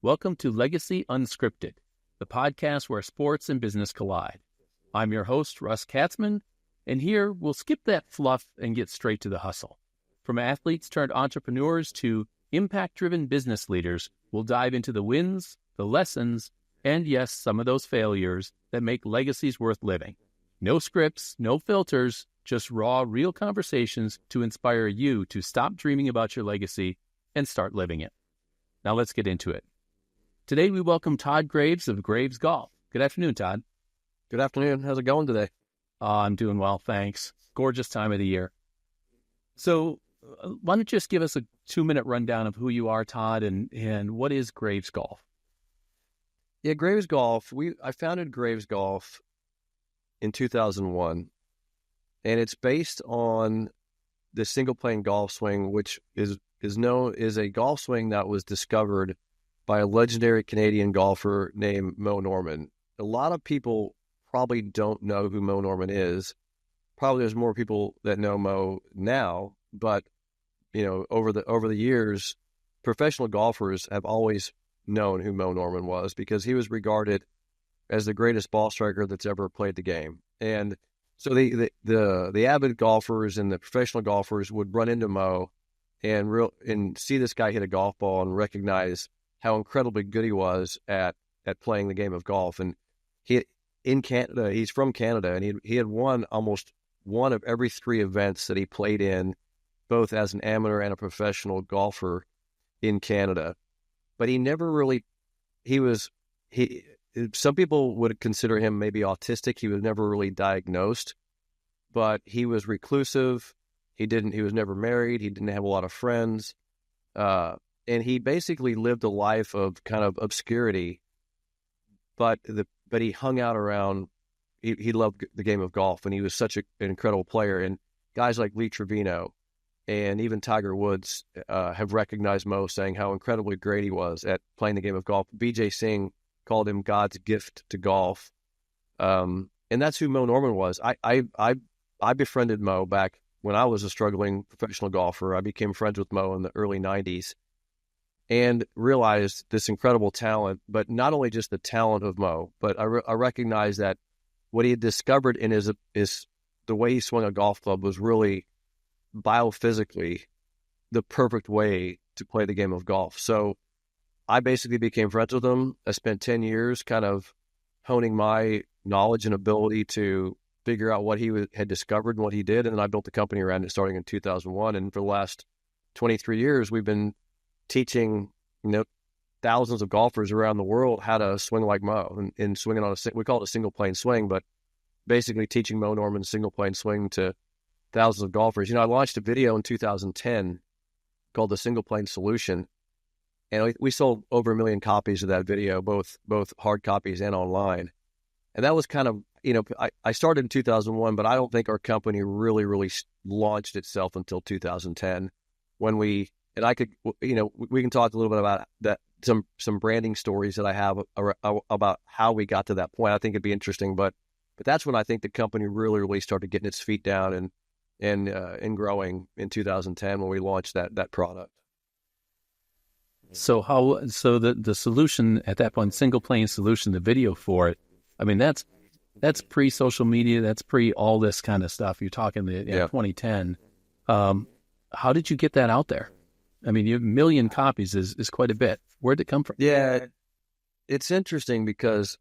Welcome to Legacy Unscripted, the podcast where sports and business collide. I'm your host, Russ Katzmann, and here we'll skip that fluff and get straight to the hustle. From athletes turned entrepreneurs to impact-driven business leaders, we'll dive into the wins, the lessons, and yes, some of those failures that make legacies worth living. No scripts, no filters, just raw, real conversations to inspire you to stop dreaming about your legacy and start living it. Now let's get into it. Today, we welcome Todd Graves of Graves Golf. Good afternoon, Todd. Good afternoon. How's it going today? I'm doing well, thanks. Gorgeous time of the year. So why don't you just give us a 2-minute rundown of who you are, Todd, and what is Graves Golf? Yeah, Graves Golf. I founded Graves Golf in 2001, and it's based on the single-plane golf swing, which is a golf swing that was discovered by a legendary Canadian golfer named Moe Norman. A lot of people probably don't know who Moe Norman is. Probably there's more people that know Moe now, but over the years, professional golfers have always known who Moe Norman was because he was regarded as the greatest ball striker that's ever played the game. And so the avid golfers and the professional golfers would run into Moe and see this guy hit a golf ball and recognize how incredibly good he was at playing the game of golf. And he's from Canada, and he had won almost one of every 3 events that he played in, both as an amateur and a professional golfer in Canada. But he never really, some people would consider him maybe autistic. He was never really diagnosed, but he was reclusive. He was never married. He didn't have a lot of friends. And he basically lived a life of kind of obscurity, but he hung out around. He loved the game of golf, and he was such an incredible player. And guys like Lee Trevino and even Tiger Woods have recognized Moe, saying how incredibly great he was at playing the game of golf. BJ Singh called him God's gift to golf, and that's who Moe Norman was. I befriended Moe back when I was a struggling professional golfer. I became friends with Moe in the early 90s. And realized this incredible talent, but not only just the talent of Moe, but I recognized that what he had discovered in his the way he swung a golf club was really biophysically the perfect way to play the game of golf. So I basically became friends with him. I spent 10 years kind of honing my knowledge and ability to figure out what he had discovered and what he did. And then I built the company around it starting in 2001. And for the last 23 years, we've been teaching, thousands of golfers around the world how to swing like Moe and swinging on we call it a single plane swing, but basically teaching Moe Norman's single plane swing to thousands of golfers. I launched a video in 2010 called The Single Plane Solution, and we sold over 1 million copies of that video, both hard copies and online. And that was kind of, I started in 2001, but I don't think our company really launched itself until 2010 when we can talk a little bit about that, some branding stories that I have about how we got to that point. I think it'd be interesting, but that's when I think the company really started getting its feet down and growing in 2010 when we launched that product. So the solution at that point, single plane solution, the video for it, I mean, that's pre-social media, that's pre all this kind of stuff. You're talking 2010. How did you get that out there? I mean, 1 million copies is quite a bit. Where'd it come from? Yeah, it's interesting because,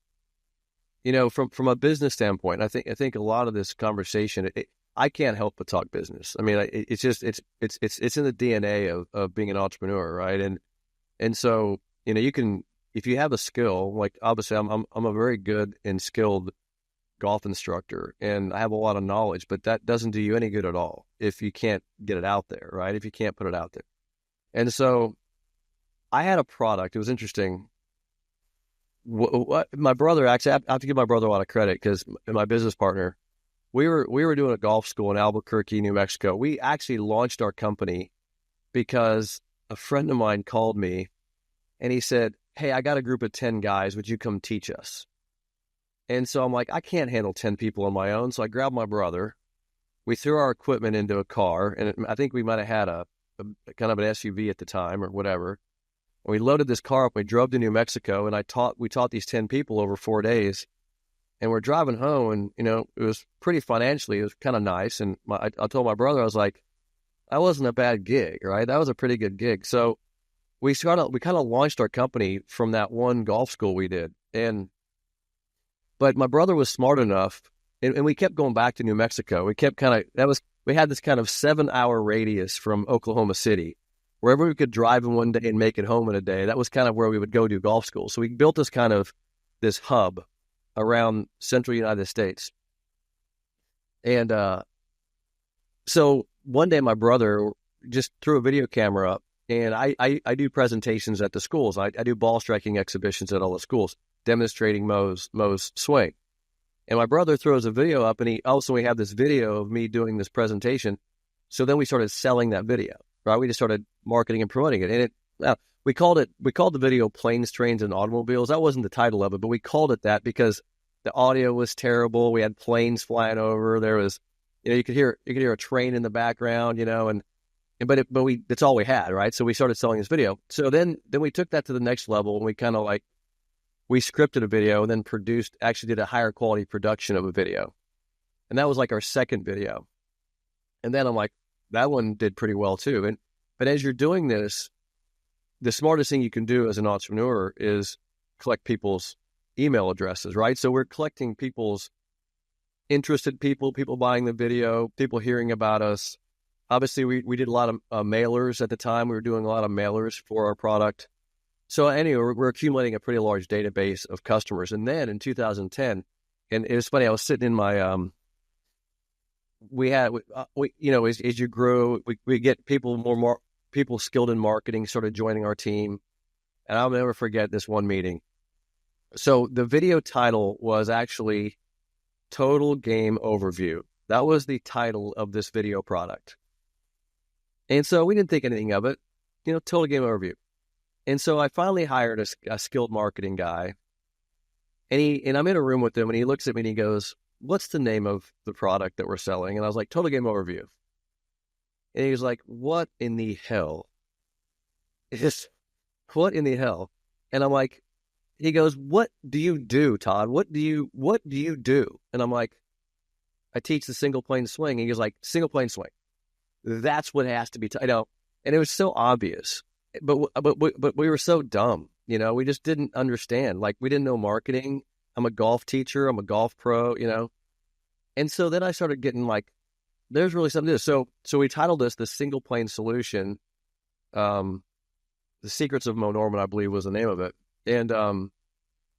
from a business standpoint, I think a lot of this conversation, I can't help but talk business. I mean, it's just it's in the DNA of being an entrepreneur, right? And so you can, if you have a skill, like obviously I'm a very good and skilled golf instructor, and I have a lot of knowledge, but that doesn't do you any good at all if you can't get it out there, right? If you can't put it out there. And so I had a product. It was interesting. My brother, actually, I have to give my brother a lot of credit because my business partner, we were doing a golf school in Albuquerque, New Mexico. We actually launched our company because a friend of mine called me and he said, "Hey, I got a group of 10 guys. Would you come teach us?" And so I'm like, I can't handle 10 people on my own. So I grabbed my brother. We threw our equipment into a car, and I think we might have had a kind of an SUV at the time or whatever. And we loaded this car up. We drove to New Mexico, and we taught these 10 people over 4 days. And we're driving home, and, you know, it was pretty financially, it was kind of nice. And I told my brother, I was like, that wasn't a bad gig, right? That was a pretty good gig. So we kind of launched our company from that one golf school we did. But my brother was smart enough, and we kept going back to New Mexico. We had this kind of 7-hour radius from Oklahoma City. Wherever we could drive in one day and make it home in a day, that was kind of where we would go do golf school. So we built this hub around central United States. And so one day my brother just threw a video camera up, and I do presentations at the schools. I do ball striking exhibitions at all the schools, demonstrating Moe's swing. And my brother throws a video up, and we have this video of me doing this presentation. So then we started selling that video, right? We just started marketing and promoting it. And we called the video Planes, Trains, and Automobiles. That wasn't the title of it, but we called it that because the audio was terrible. We had planes flying over. There was, you know, you could hear a train in the background, you know, but that's all we had, right? So we started selling this video. So then we took that to the next level, and we kind of we scripted a video and then actually did a higher quality production of a video. And that was like our second video. And then I'm like, that one did pretty well too. But as you're doing this, the smartest thing you can do as an entrepreneur is collect people's email addresses, right? So we're collecting people's interested people buying the video, people hearing about us. Obviously, we did a lot of mailers at the time. We were doing a lot of mailers for our product. So anyway, we're accumulating a pretty large database of customers. And then in 2010, and it was funny, I was sitting in my, as you grow, we get people people skilled in marketing started joining our team. And I'll never forget this one meeting. So the video title was actually Total Game Overview. That was the title of this video product. And so we didn't think anything of it, Total Game Overview. And so I finally hired a skilled marketing guy, and I'm in a room with him, and he looks at me and he goes, "What's the name of the product that we're selling?" And I was like, "Total Game Overview." And he was like, "What in the hell? What in the hell?" And I'm like, he goes, "What do you do, Todd? What do you do?" And I'm like, "I teach the single plane swing." And he goes like, "Single plane swing. That's what has to be." And it was so obvious. But we were so dumb, we just didn't understand. Like, we didn't know marketing. I'm a golf teacher. I'm a golf pro, And so then I started getting like, there's really something to this. So we titled this The Single Plane Solution. The Secrets of Moe Norman, I believe, was the name of it. And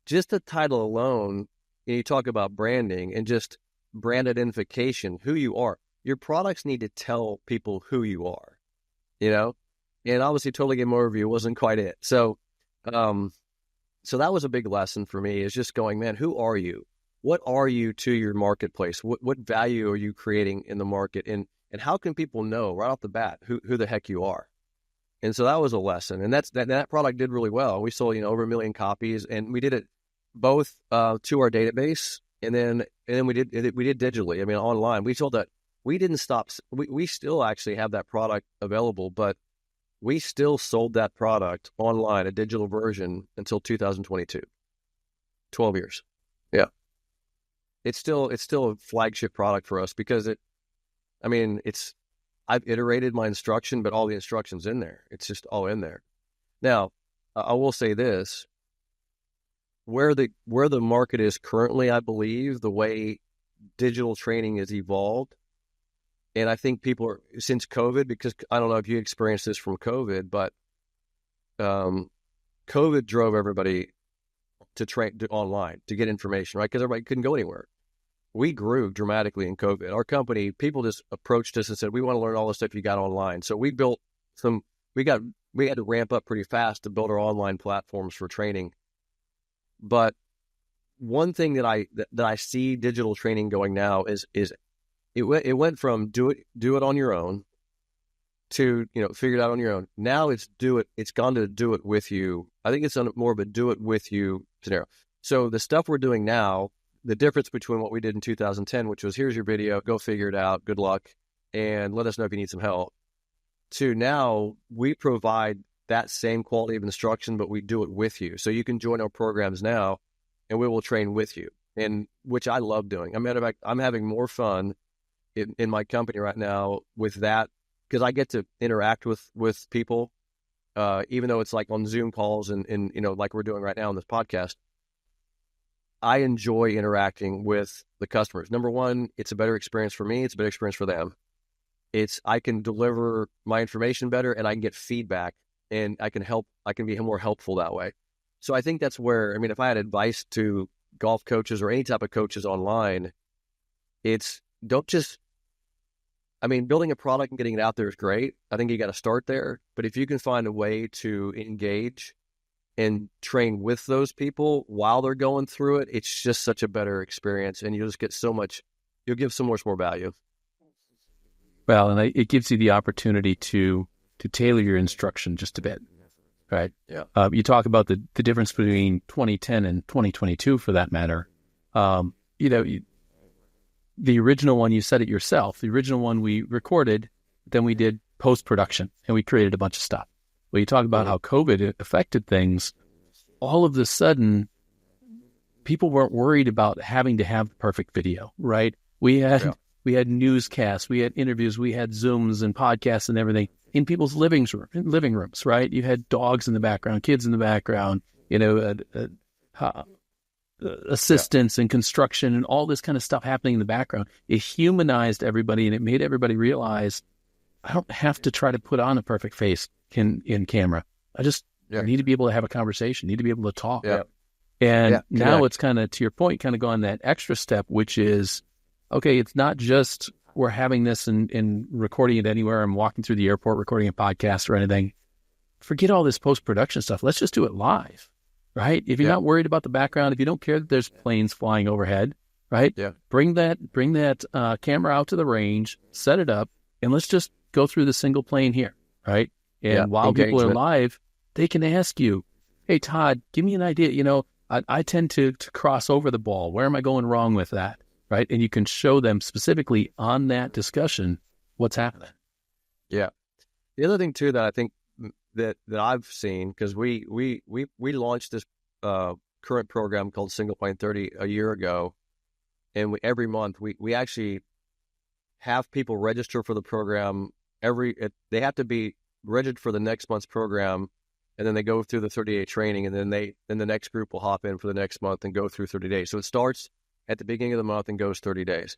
just the title alone, you talk about branding and just brand identification, who you are. Your products need to tell people who you are, And obviously, Total Game Overview wasn't quite it. So that was a big lesson for me, is just going, man, who are you? What are you to your marketplace? What value are you creating in the market? And how can people know right off the bat who the heck you are? And so that was a lesson. And that product did really well. We sold, over 1 million copies, and we did it both to our database, and then we did digitally. I mean, online. We sold that. We didn't stop. We still actually have that product available, but we still sold that product online, a digital version, until 2022. 12 years. Yeah. It's still a flagship product for us because I've iterated my instruction, but all the instruction's in there. It's just all in there. Now, I will say this, where the market is currently, I believe, the way digital training has evolved, and I think people are, since COVID, because I don't know if you experienced this from COVID, but COVID drove everybody to train online to get information, right? Because everybody couldn't go anywhere. We grew dramatically in COVID. Our company, people just approached us and said, "We want to learn all the stuff you got online." So we built we had to ramp up pretty fast to build our online platforms for training. But one thing that I see digital training going now is it went from do it on your own to, figure it out on your own. Now it's gone to do it with you. I think it's more of a do it with you scenario. So the stuff we're doing now, the difference between what we did in 2010, which was here's your video, go figure it out, good luck, and let us know if you need some help, to now we provide that same quality of instruction, but we do it with you. So you can join our programs now and we will train with you, and which I love doing. I'm having more fun in my company right now with that, because I get to interact with people, even though it's like on Zoom calls and like we're doing right now on this podcast. I enjoy interacting with the customers. Number one, it's a better experience for me. It's a better experience for them. I can deliver my information better, and I can get feedback, and I can be more helpful that way. So I think that's where, if I had advice to golf coaches or any type of coaches online, building a product and getting it out there is great. I think you got to start there. But if you can find a way to engage and train with those people while they're going through it, it's just such a better experience, and you'll just get you'll give so much more value. Well, and it gives you the opportunity to tailor your instruction just a bit, right? Yeah. You talk about the difference between 2010 and 2022, for that matter. The original one, you said it yourself. The original one we recorded, then we did post-production, and we created a bunch of stuff. Well, you talk about how COVID affected things. All of a sudden, people weren't worried about having to have the perfect video, right? We had newscasts, we had interviews, we had Zooms and podcasts and everything in people's living rooms, right? You had dogs in the background, kids in the background, assistants and construction and all this kind of stuff happening in the background. It humanized everybody, and it made everybody realize, I don't have to try to put on a perfect face in camera. I just need to be able to have a conversation, need to be able to talk. Yeah. And now it's kind of, to your point, kind of gone that extra step, which is, okay, it's not just we're having this and recording it anywhere. I'm walking through the airport, recording a podcast or anything. Forget all this post-production stuff. Let's just do it live, right? If you're not worried about the background, if you don't care that there's planes flying overhead, right? Yeah. Bring that camera out to the range, set it up, and let's just go through the single plane here, right? And while people are live, they can ask you, hey, Todd, give me an idea. I tend to cross over the ball. Where am I going wrong with that? Right. And you can show them specifically on that discussion what's happening. Yeah. The other thing too that I think that I've seen, because we launched this current program called Single Plane 30 a year ago, and every month we actually have people register for the program. They have to be registered for the next month's program, and then they go through the 30-day training, and then the next group will hop in for the next month and go through 30 days. So it starts at the beginning of the month and goes 30 days.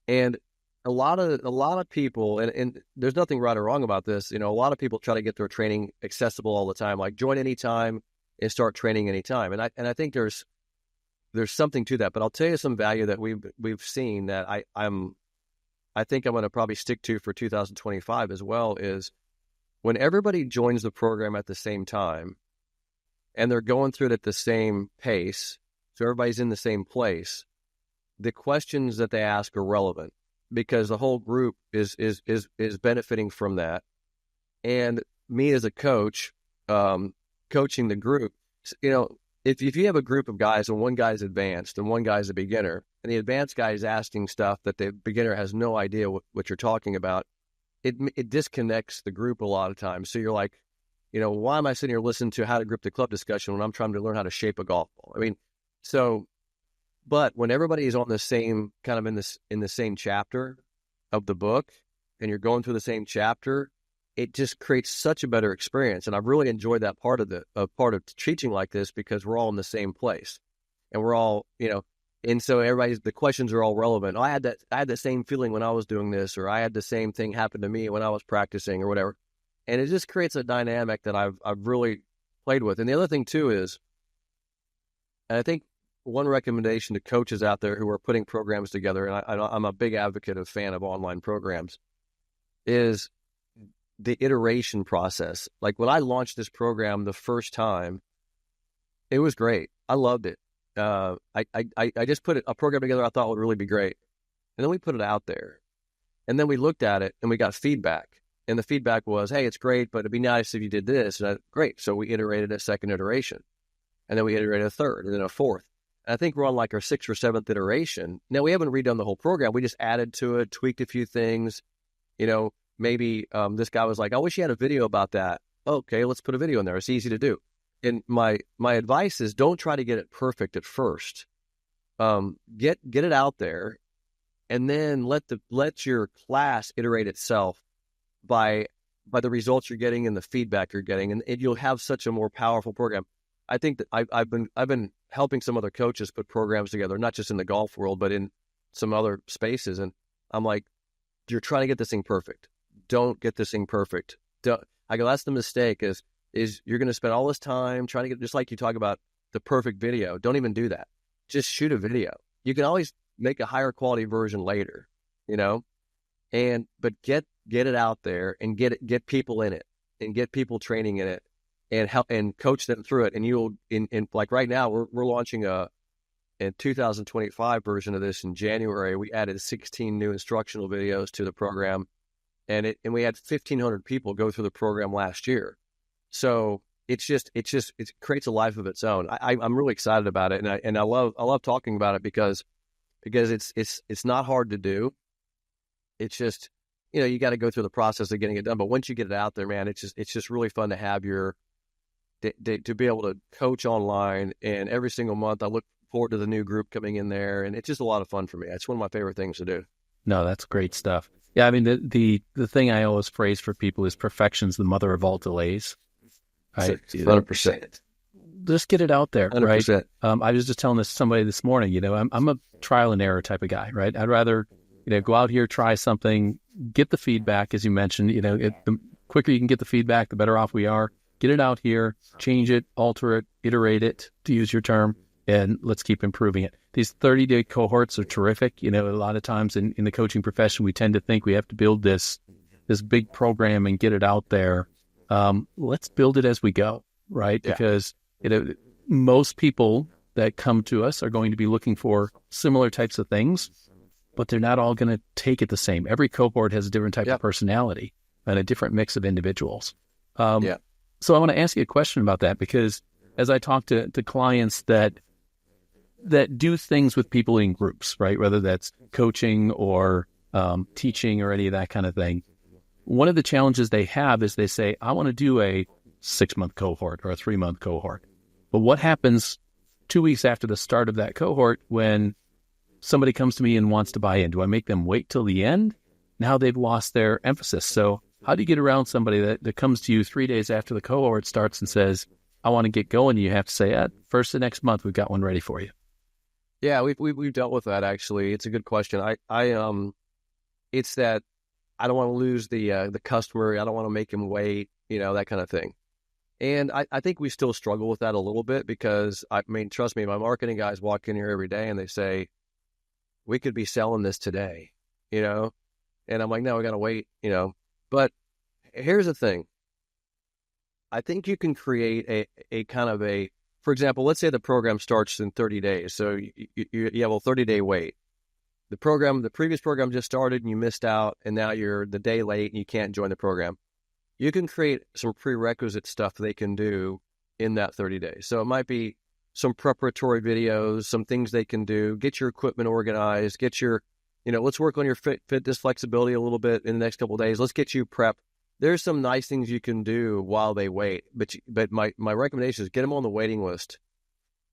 And a lot of people, and there's nothing right or wrong about this, a lot of people try to get their training accessible all the time, like join anytime and start training anytime. And I think there's something to that. But I'll tell you some value that we've seen that I think I'm going to probably stick to for 2025 as well, is when everybody joins the program at the same time and they're going through it at the same pace, so everybody's in the same place, the questions that they ask are relevant because the whole group is benefiting from that. And me as a coach, coaching the group, if you have a group of guys and one guy's advanced and one guy's a beginner, and the advanced guy is asking stuff that the beginner has no idea what you're talking about, it disconnects the group a lot of times. So you're like, why am I sitting here listening to how to grip the club discussion when I'm trying to learn how to shape a golf ball? But when everybody is on the same kind of in the same chapter of the book, and you're going through the same chapter, it just creates such a better experience. And I've really enjoyed that part of teaching like this, because we're all in the same place, and we're all, and so the questions are all relevant. I had the same feeling when I was doing this, or I had the same thing happen to me when I was practicing, or whatever. And it just creates a dynamic that I've really played with. And the other thing too is, and I think one recommendation to coaches out there who are putting programs together, and I'm a big advocate of fan of online programs, is the iteration process. Like when I launched this program the first time, it was great. I loved it. I just put a program together I thought would really be great. And then we put it out there. And then we looked at it and we got feedback. And the feedback was, hey, it's great, but it'd be nice if you did this. And great. So we iterated a second iteration. And then we iterated a third, and then a fourth. I think we're on like our 6th or 7th iteration. Now, we haven't redone the whole program. We just added to it, tweaked a few things. Maybe this guy was like, I wish you had a video about that. Okay, let's put a video in there. It's easy to do. And my advice is don't try to get it perfect at first. Get it out there, and then let your class iterate itself by the results you're getting and the feedback you're getting, and you'll have such a more powerful program. I think that I've been helping some other coaches put programs together, not just in the golf world, but in some other spaces. And I'm like, you're trying to get this thing perfect. Don't get this thing perfect. I go, that's the mistake is you're going to spend all this time trying to get, just like you talk about the perfect video. Don't even do that. Just shoot a video. You can always make a higher quality version later, but get it out there and get people in it and get people training in it and help and coach them through it. And you'll, in like right now, we're launching a 2025 version of this in January. We added 16 new instructional videos to the program, and we had 1,500 people go through the program last year. So it creates a life of its own. I'm really excited about it, and I love talking about it because it's not hard to do. It's just, you got to go through the process of getting it done. But once you get it out there, man, it's just really fun to have to be able to coach online. And every single month I look forward to the new group coming in there, and it's just a lot of fun for me. It's one of my favorite things to do. No, that's great stuff. Yeah, I mean, the thing I always phrase for people is perfection's the mother of all delays. Right? 100%. Just get it out there, 100%. Right? I was just telling somebody this morning, I'm a trial and error type of guy, right? I'd rather, go out here, try something, get the feedback, as you mentioned, the quicker you can get the feedback, the better off we are. Get it out here, change it, alter it, iterate it, to use your term, and let's keep improving it. These 30-day cohorts are terrific. A lot of times in the coaching profession, we tend to think we have to build this big program and get it out there. Let's build it as we go, right? Yeah. Because most people that come to us are going to be looking for similar types of things, but they're not all going to take it the same. Every cohort has a different type of personality and a different mix of individuals. So I want to ask you a question about that, because as I talk to clients that do things with people in groups, right, whether that's coaching or teaching or any of that kind of thing, one of the challenges they have is they say, I want to do a 6-month cohort or a 3-month cohort. But what happens 2 weeks after the start of that cohort when somebody comes to me and wants to buy in? Do I make them wait till the end? Now they've lost their emphasis. So how do you get around somebody that comes to you 3 days after the cohort starts and says, I want to get going? You have to say, first of next month, we've got one ready for you. Yeah, we've dealt with that, actually. It's a good question. It's that I don't want to lose the customer. I don't want to make him wait, that kind of thing. And I think we still struggle with that a little bit because, trust me, my marketing guys walk in here every day and they say, we could be selling this today, and I'm like, no, we got to wait, But here's the thing. I think you can create a kind of for example, let's say the program starts in 30 days. So you have a 30-day wait. The previous program just started and you missed out, and now you're the day late and you can't join the program. You can create some prerequisite stuff they can do in that 30 days. So it might be some preparatory videos, some things they can do, get your equipment organized, get your, let's work on your fitness flexibility a little bit in the next couple of days. Let's get you prepped. There's some nice things you can do while they wait, but my recommendation is get them on the waiting list.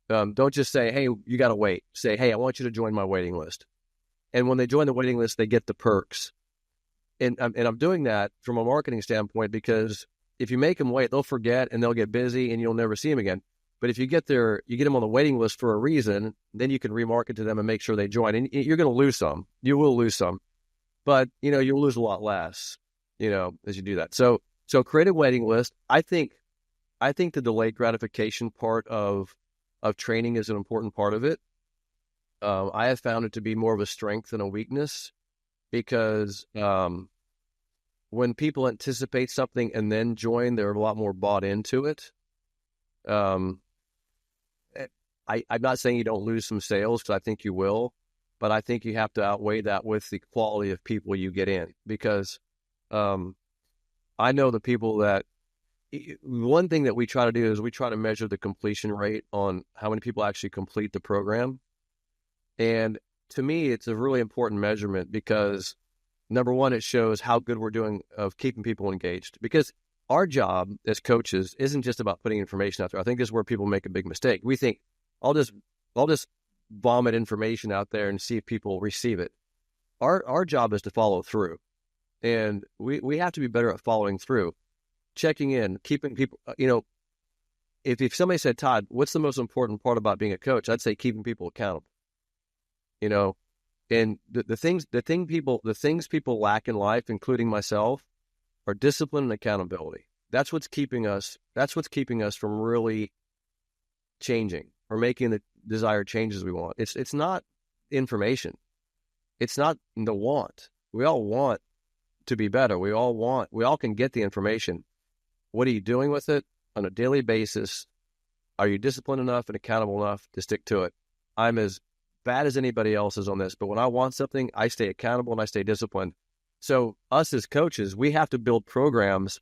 Don't just say, hey, you got to wait. Say, hey, I want you to join my waiting list. And when they join the waiting list, they get the perks. And I'm doing that from a marketing standpoint because if you make them wait, they'll forget and they'll get busy and you'll never see them again. But if you get them on the waiting list for a reason, then you can remarket to them and make sure they join. And you're going to lose some. You will lose some. But, you'll lose a lot less, as you do that. So create a waiting list. I think the delayed gratification part of training is an important part of it. I have found it to be more of a strength than a weakness because when people anticipate something and then join, they're a lot more bought into it. I'm not saying you don't lose some sales because I think you will, but I think you have to outweigh that with the quality of people you get in because I know the people that one thing that we try to do is we try to measure the completion rate on how many people actually complete the program. And to me, it's a really important measurement because, number one, it shows how good we're doing of keeping people engaged. Because our job as coaches isn't just about putting information out there. I think this is where people make a big mistake. We think, I'll just vomit information out there and see if people receive it. Our job is to follow through. And we have to be better at following through, checking in, keeping people, if somebody said, Todd, what's the most important part about being a coach? I'd say keeping people accountable. And the things people lack in life, including myself, are discipline and accountability. That's what's keeping us from really changing or making the desired changes we want. It's not information. It's not the want. We all want to be better. We all can get the information. What are you doing with it on a daily basis? Are you disciplined enough and accountable enough to stick to it? I'm as bad as anybody else is on this, but when I want something, I stay accountable and I stay disciplined. So us as coaches, we have to build programs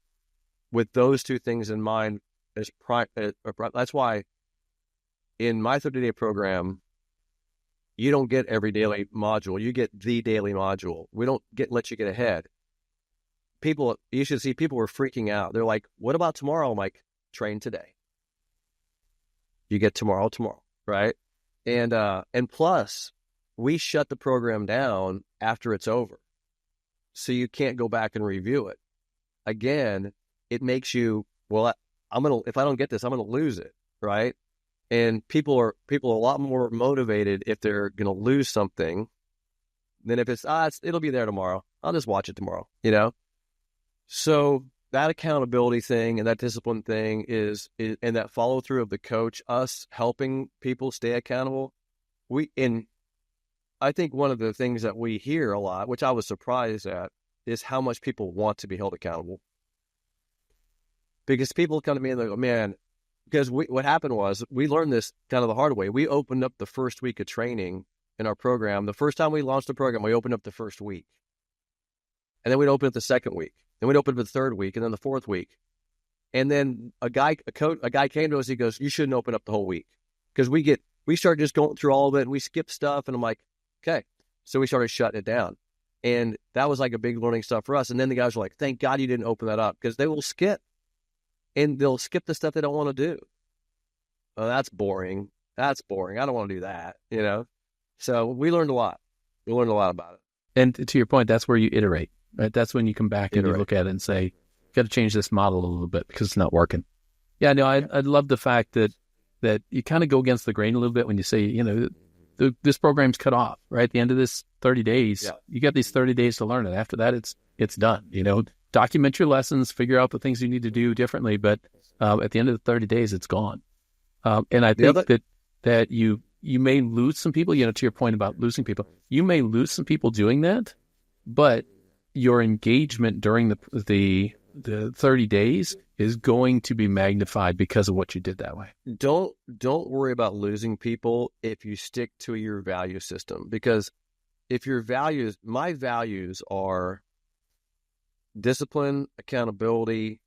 with those two things in mind. That's why in my 30-day program, you don't get every daily module. You get the daily module. We don't let you get ahead. You should see people were freaking out. They're like, what about tomorrow? I'm like, train today. You get tomorrow, right? And plus, we shut the program down after it's over. So you can't go back and review it. Again, it makes you, if I don't get this, I'm going to lose it, right? And people are a lot more motivated if they're going to lose something than if it'll be there tomorrow. I'll just watch it tomorrow, So that accountability thing and that discipline thing is and that follow through of the coach, us helping people stay accountable. I think one of the things that we hear a lot, which I was surprised at, is how much people want to be held accountable. Because people come to me and they go, man, because what happened was we learned this kind of the hard way. We opened up the first week of training in our program. The first time we launched the program, we opened up the first week. And then we'd open up the second week. Then we'd open up the third week and then the fourth week. And then a guy came to us, he goes, you shouldn't open up the whole week. Because we started just going through all of it and we skipped stuff. And I'm like, okay. So we started shutting it down. And that was like a big learning stuff for us. And then the guys were like, thank God you didn't open that up, because they will skip. And they'll skip the stuff they don't want to do. Oh, that's boring. I don't want to do that, So we learned a lot. We learned a lot about it. And to your point, that's where you iterate, right? That's when you come back and you look at it and say, got to change this model a little bit because it's not working. Yeah, no, I love the fact that you kind of go against the grain a little bit when you say, this program's cut off, right? At the end of this 30 days, you got these 30 days to learn it. After that, it's done. Document your lessons, figure out the things you need to do differently. But at the end of the 30 days, it's gone. And I think that you may lose some people, to your point about losing people, you may lose some people doing that, but your engagement during the 30 days is going to be magnified because of what you did that way. Don't worry about losing people if you stick to your value system, because if my values are discipline, accountability,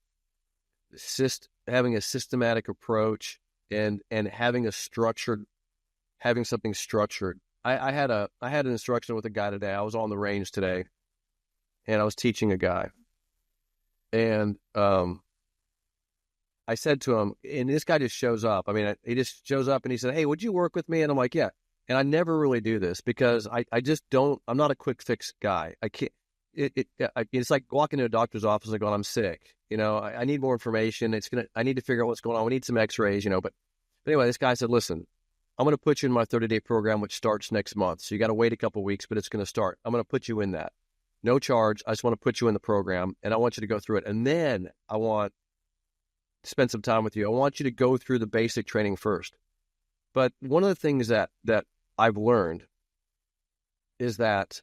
having a systematic approach, and having something structured. I had an instruction with a guy today. I was on the range today, and I was teaching a guy, and I said to him, and this guy just shows up. He just shows up and he said, "Hey, would you work with me?" And I'm like, "Yeah." And I never really do this because I just don't. I'm not a quick fix guy. I can't. It's like walking to a doctor's office and going, I'm sick. I need more information. I need to figure out what's going on. We need some x-rays, but anyway, this guy said, listen, I'm going to put you in my 30-day program, which starts next month. So you got to wait a couple of weeks, but it's going to start. I'm going to put you in that. No charge. I just want to put you in the program and I want you to go through it. And then I want to spend some time with you. I want you to go through the basic training first. But one of the things that I've learned is that,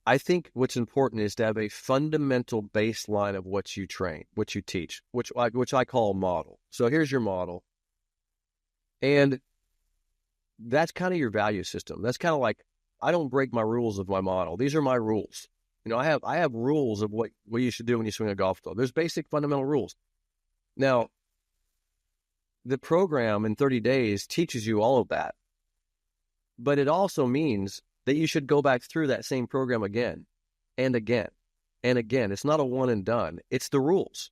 I think what's important is to have a fundamental baseline of what you train, what you teach, which I call a model. So here's your model. And that's kind of your value system. That's kind of like, I don't break my rules of my model. These are my rules. I have rules of what you should do when you swing a golf club. There's basic fundamental rules. Now, the program in 30 days teaches you all of that, but it also means that you should go back through that same program again and again and again. It's not a one and done. It's the rules.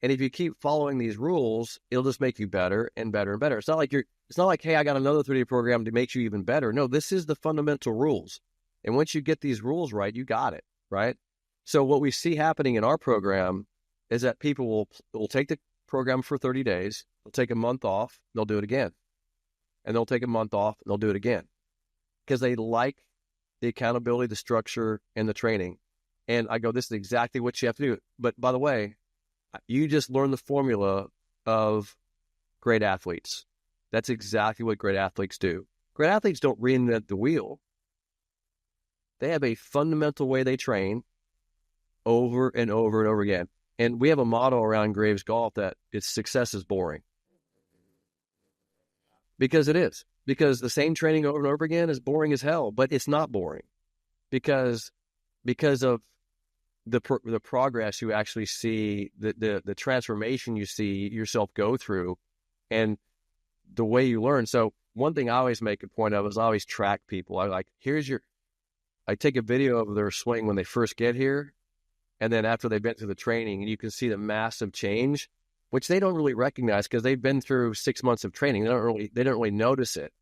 And if you keep following these rules, it'll just make you better and better and better. It's not like, hey, I got another 30-day program to make you even better. No, this is the fundamental rules. And once you get these rules right, you got it, right? So what we see happening in our program is that people will take the program for 30 days, they'll take a month off, they'll do it again. And they'll take a month off, and they'll do it again. Because they like the accountability, the structure, and the training. And I go, this is exactly what you have to do. But by the way, you just learned the formula of great athletes. That's exactly what great athletes do. Great athletes don't reinvent the wheel. They have a fundamental way they train over and over and over again. And we have a motto around Graves Golf that it's success is boring. Because it is. Because the same training over and over again is boring as hell, but it's not boring. Because of the progress you actually see, the transformation you see yourself go through, and the way you learn. So one thing I always make a point of is I always track people. I take a video of their swing when they first get here, and then after they've been through the training, and you can see the massive change, which they don't really recognize because they've been through 6 months of training. They don't really notice it.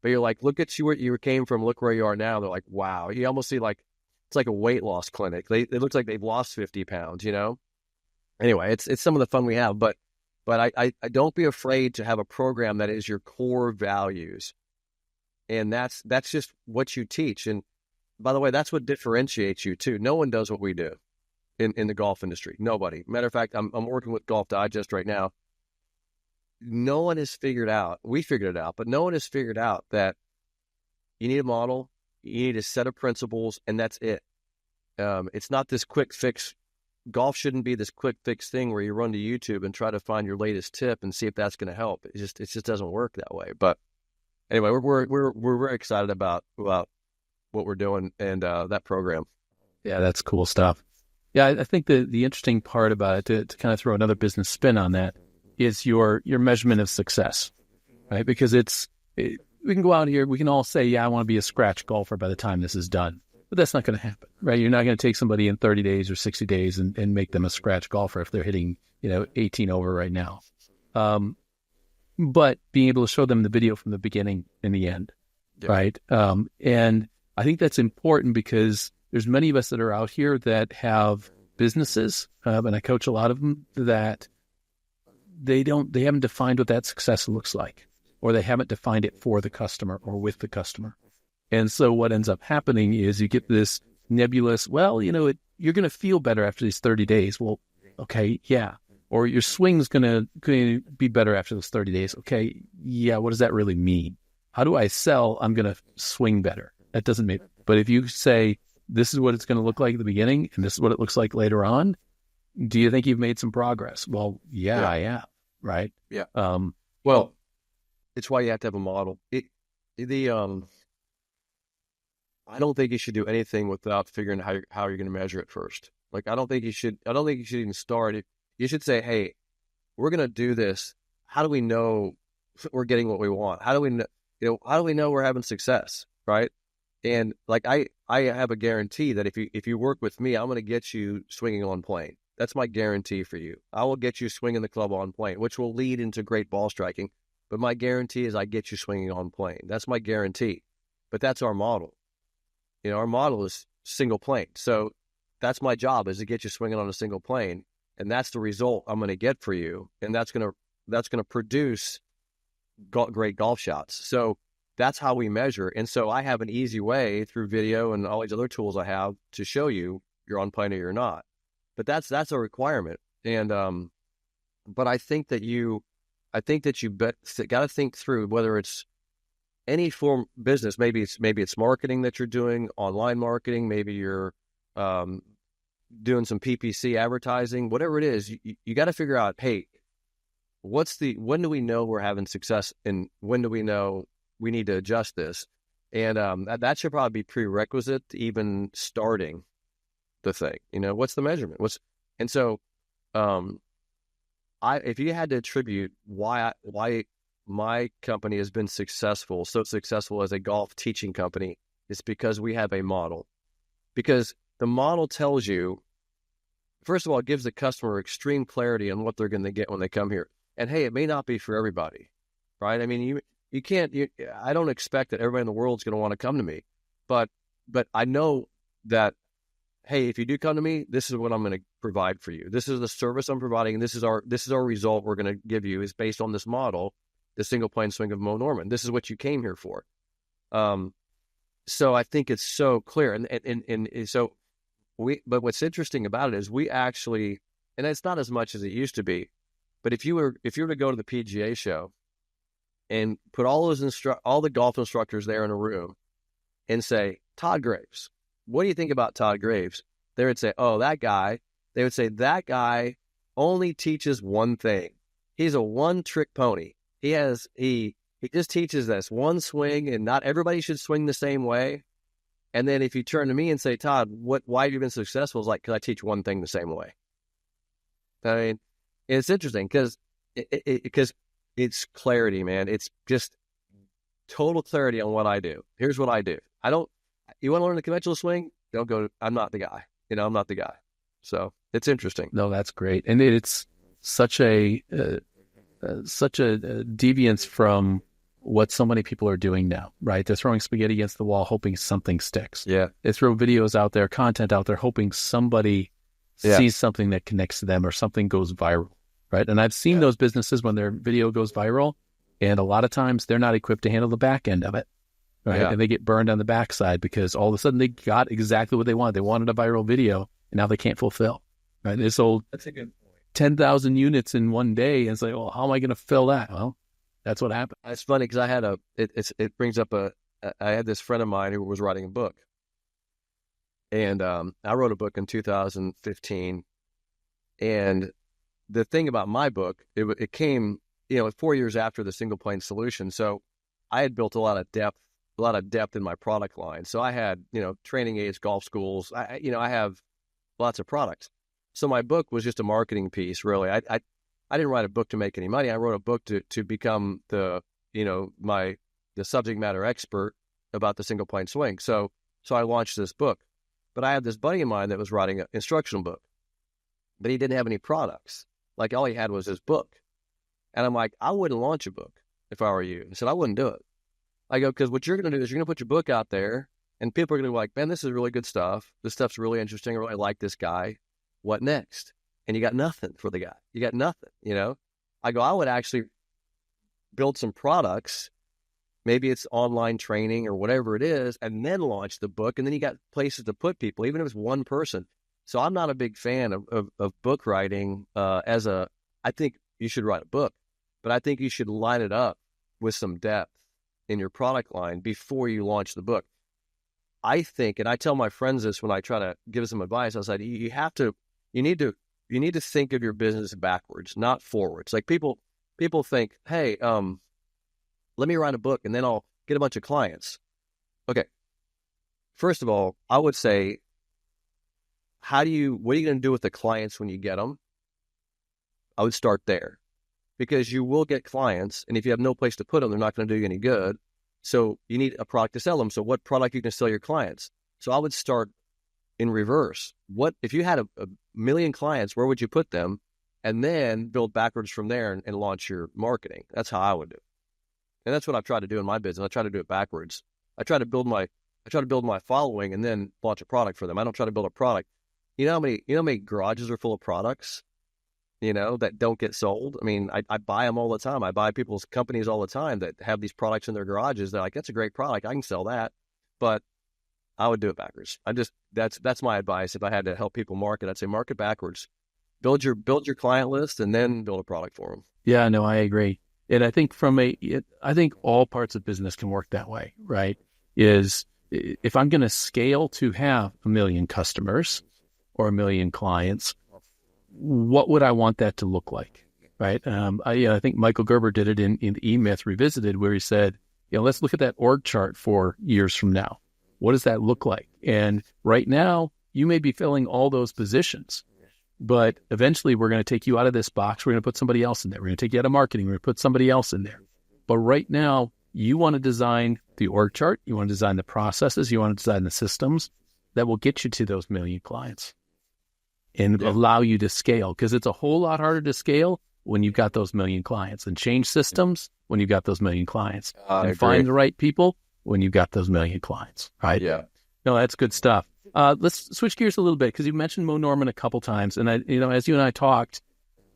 But you're like, look at you where you came from, look where you are now. They're like, wow. You almost see it's like a weight loss clinic. It looks like they've lost 50 pounds, Anyway, it's some of the fun we have, but I don't be afraid to have a program that is your core values. And that's just what you teach. And by the way, that's what differentiates you too. No one does what we do in the golf industry. Nobody. Matter of fact, I'm working with Golf Digest right now. No one has figured out, we figured it out, but no one has figured out that you need a model, you need a set of principles, and that's it. It's not this quick fix. Golf shouldn't be this quick fix thing where you run to YouTube and try to find your latest tip and see if that's going to help. It just doesn't work that way. But anyway, we're very excited about what we're doing and that program. Yeah, that's cool stuff. Yeah, I think the interesting part about it, to kind of throw another business spin on that, is your measurement of success, right? Because we can go out here, we can all say, yeah, I want to be a scratch golfer by the time this is done. But that's not going to happen, right? You're not going to take somebody in 30 days or 60 days and make them a scratch golfer if they're hitting, 18 over right now. But being able to show them the video from the beginning and the end, yeah. Right? And I think that's important because there's many of us that are out here that have businesses, and I coach a lot of them, that they haven't defined what that success looks like, or they haven't defined it for the customer or with the customer. And so what ends up happening is you get this nebulous, well, you're going to feel better after these 30 days. Well, okay, yeah. Or your swing's going to be better after those 30 days. Okay, yeah, what does that really mean? How do I sell I'm going to swing better? That doesn't make, but if you say, this is what it's going to look like at the beginning, and this is what it looks like later on, do you think you've made some progress? Well, yeah. I am, right? Yeah. Well, it's why you have to have a model. I don't think you should do anything without figuring out how you're going to measure it first. Like, I don't think you should even start it. You should say, hey, we're going to do this. How do we know we're getting what we want? How do we know, how do we know we're having success? Right. And like, I have a guarantee that if you work with me, I'm going to get you swinging on plane. That's my guarantee for you. I will get you swinging the club on plane, which will lead into great ball striking. But my guarantee is I get you swinging on plane. That's my guarantee. But that's our model. Our model is single plane. So that's my job, is to get you swinging on a single plane. And that's the result I'm going to get for you. And that's going to produce great golf shots. So that's how we measure. And so I have an easy way through video and all these other tools I have to show you you're on plane or you're not. But that's a requirement. And but I think that you got to think through whether it's any form of business. Maybe it's marketing that you're doing, online marketing. Maybe you're doing some PPC advertising. Whatever it is, you got to figure out, hey, when do we know we're having success, and when do we know we need to adjust this? And that should probably be prerequisite to even starting the thing? What's the measurement? And so, if you had to attribute why my company has been so successful as a golf teaching company, it's because we have a model. Because the model tells you, first of all, it gives the customer extreme clarity on what they're going to get when they come here. And hey, it may not be for everybody, right? I mean, you can't. I don't expect that everybody in the world is going to want to come to me, but I know that, hey, if you do come to me, this is what I'm going to provide for you. This is the service I'm providing, and this is our result we're going to give you is based on this model, the single plane swing of Moe Norman. This is what you came here for. So I think it's so clear, and so but what's interesting about it is we actually, and it's not as much as it used to be, but if you were to go to the PGA show and put all the golf instructors there in a room and say, Todd Graves, what do you think about Todd Graves? They would say, oh, that guy. They would say, that guy only teaches one thing. He's a one-trick pony. He just teaches this one swing, and not everybody should swing the same way. And then if you turn to me and say, Todd, why have you been successful? It's like, because I teach one thing the same way. I mean, it's interesting because it's clarity, man. It's just total clarity on what I do. Here's what I do. You want to learn the conventional swing? Don't go. I'm not the guy. I'm not the guy. So it's interesting. No, that's great. And it's such a deviance from what so many people are doing now, right? They're throwing spaghetti against the wall, hoping something sticks. Yeah. They throw videos out there, content out there, hoping somebody sees something that connects to them or something goes viral, right? And I've seen those businesses when their video goes viral, and a lot of times they're not equipped to handle the back end of it, right? Yeah. And they get burned on the backside because all of a sudden they got exactly what they wanted. They wanted a viral video, and now they can't fulfill, right? They sold 10,000 units in one day, and it's like, well, how am I going to fill that? Well, that's what happened. It's funny because it brings up I had this friend of mine who was writing a book, and I wrote a book in 2015, and the thing about my book, it came, 4 years after the single plane solution. So I had built a lot of depth in my product line. So I had, training aids, golf schools. I have lots of products. So my book was just a marketing piece, really. I didn't write a book to make any money. I wrote a book to become the subject matter expert about the single plane swing. So I launched this book. But I had this buddy of mine that was writing an instructional book, but he didn't have any products. Like, all he had was his book. And I'm like, I wouldn't launch a book if I were you. I said, I wouldn't do it. I go, because what you're going to do is you're going to put your book out there, and people are going to be like, man, this is really good stuff. This stuff's really interesting. I really like this guy. What next? And you got nothing for the guy. You got nothing, I go, I would actually build some products. Maybe it's online training or whatever it is, and then launch the book. And then you got places to put people, even if it's one person. So I'm not a big fan of book writing I think you should write a book, but I think you should line it up with some depth in your product line before you launch the book. I think, and I tell my friends this when I try to give some advice, I said, you need to think of your business backwards, not forwards. Like people think, hey, let me write a book and then I'll get a bunch of clients. Okay. First of all, I would say, what are you going to do with the clients when you get them? I would start there, because you will get clients, and if you have no place to put them, they're not going to do you any good. So you need a product to sell them. So what product you can sell your clients? So I would start in reverse. What if you had a million clients, where would you put them? And then build backwards from there and launch your marketing. That's how I would do it. And that's what I've tried to do in my business. I try to do it backwards. I try to build my following and then launch a product for them. I don't try to build a product. You know how many garages are full of products, that don't get sold? I mean, I buy them all the time. I buy people's companies all the time that have these products in their garages. They're like, that's a great product. I can sell that. But I would do it backwards. That's my advice. If I had to help people market, I'd say market backwards. Build your client list and then build a product for them. Yeah, no, I agree. And I think I think all parts of business can work that way, right? Is if I'm going to scale to have 1 million customers or 1 million clients, what would I want that to look like, right? I think Michael Gerber did it in E-Myth Revisited, where he said, let's look at that org chart 4 years from now. What does that look like? And right now, you may be filling all those positions, but eventually we're going to take you out of this box. We're going to put somebody else in there. We're going to take you out of marketing. We're going to put somebody else in there. But right now, you want to design the org chart. You want to design the processes. You want to design the systems that will get you to those million clients and allow you to scale, because it's a whole lot harder to scale when you've got those million clients, and change systems when you've got those million clients, and find the right people when you've got those million clients, right? Yeah. No, that's good stuff. Let's switch gears a little bit, because you mentioned Moe Norman a couple times. And as you and I talked,